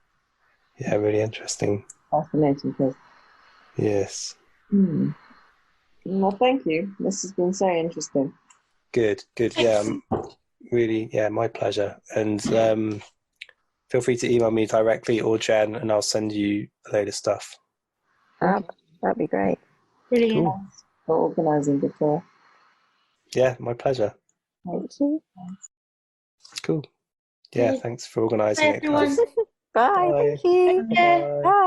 Speaker 2: really interesting.
Speaker 3: Fascinating case.
Speaker 2: Yes.
Speaker 3: Well, thank you. This has been so interesting.
Speaker 2: Good. Yeah, really, my pleasure. And feel free to email me directly or Jen, and I'll send you a load of stuff.
Speaker 6: That'd be great.
Speaker 4: Brilliant.
Speaker 2: Cool.
Speaker 3: For organising the tour.
Speaker 2: Yeah, my pleasure.
Speaker 6: Thank you.
Speaker 2: Cool. Yeah, thanks for organising it, guys.
Speaker 6: Bye. Thank you.
Speaker 2: Bye.
Speaker 6: Bye.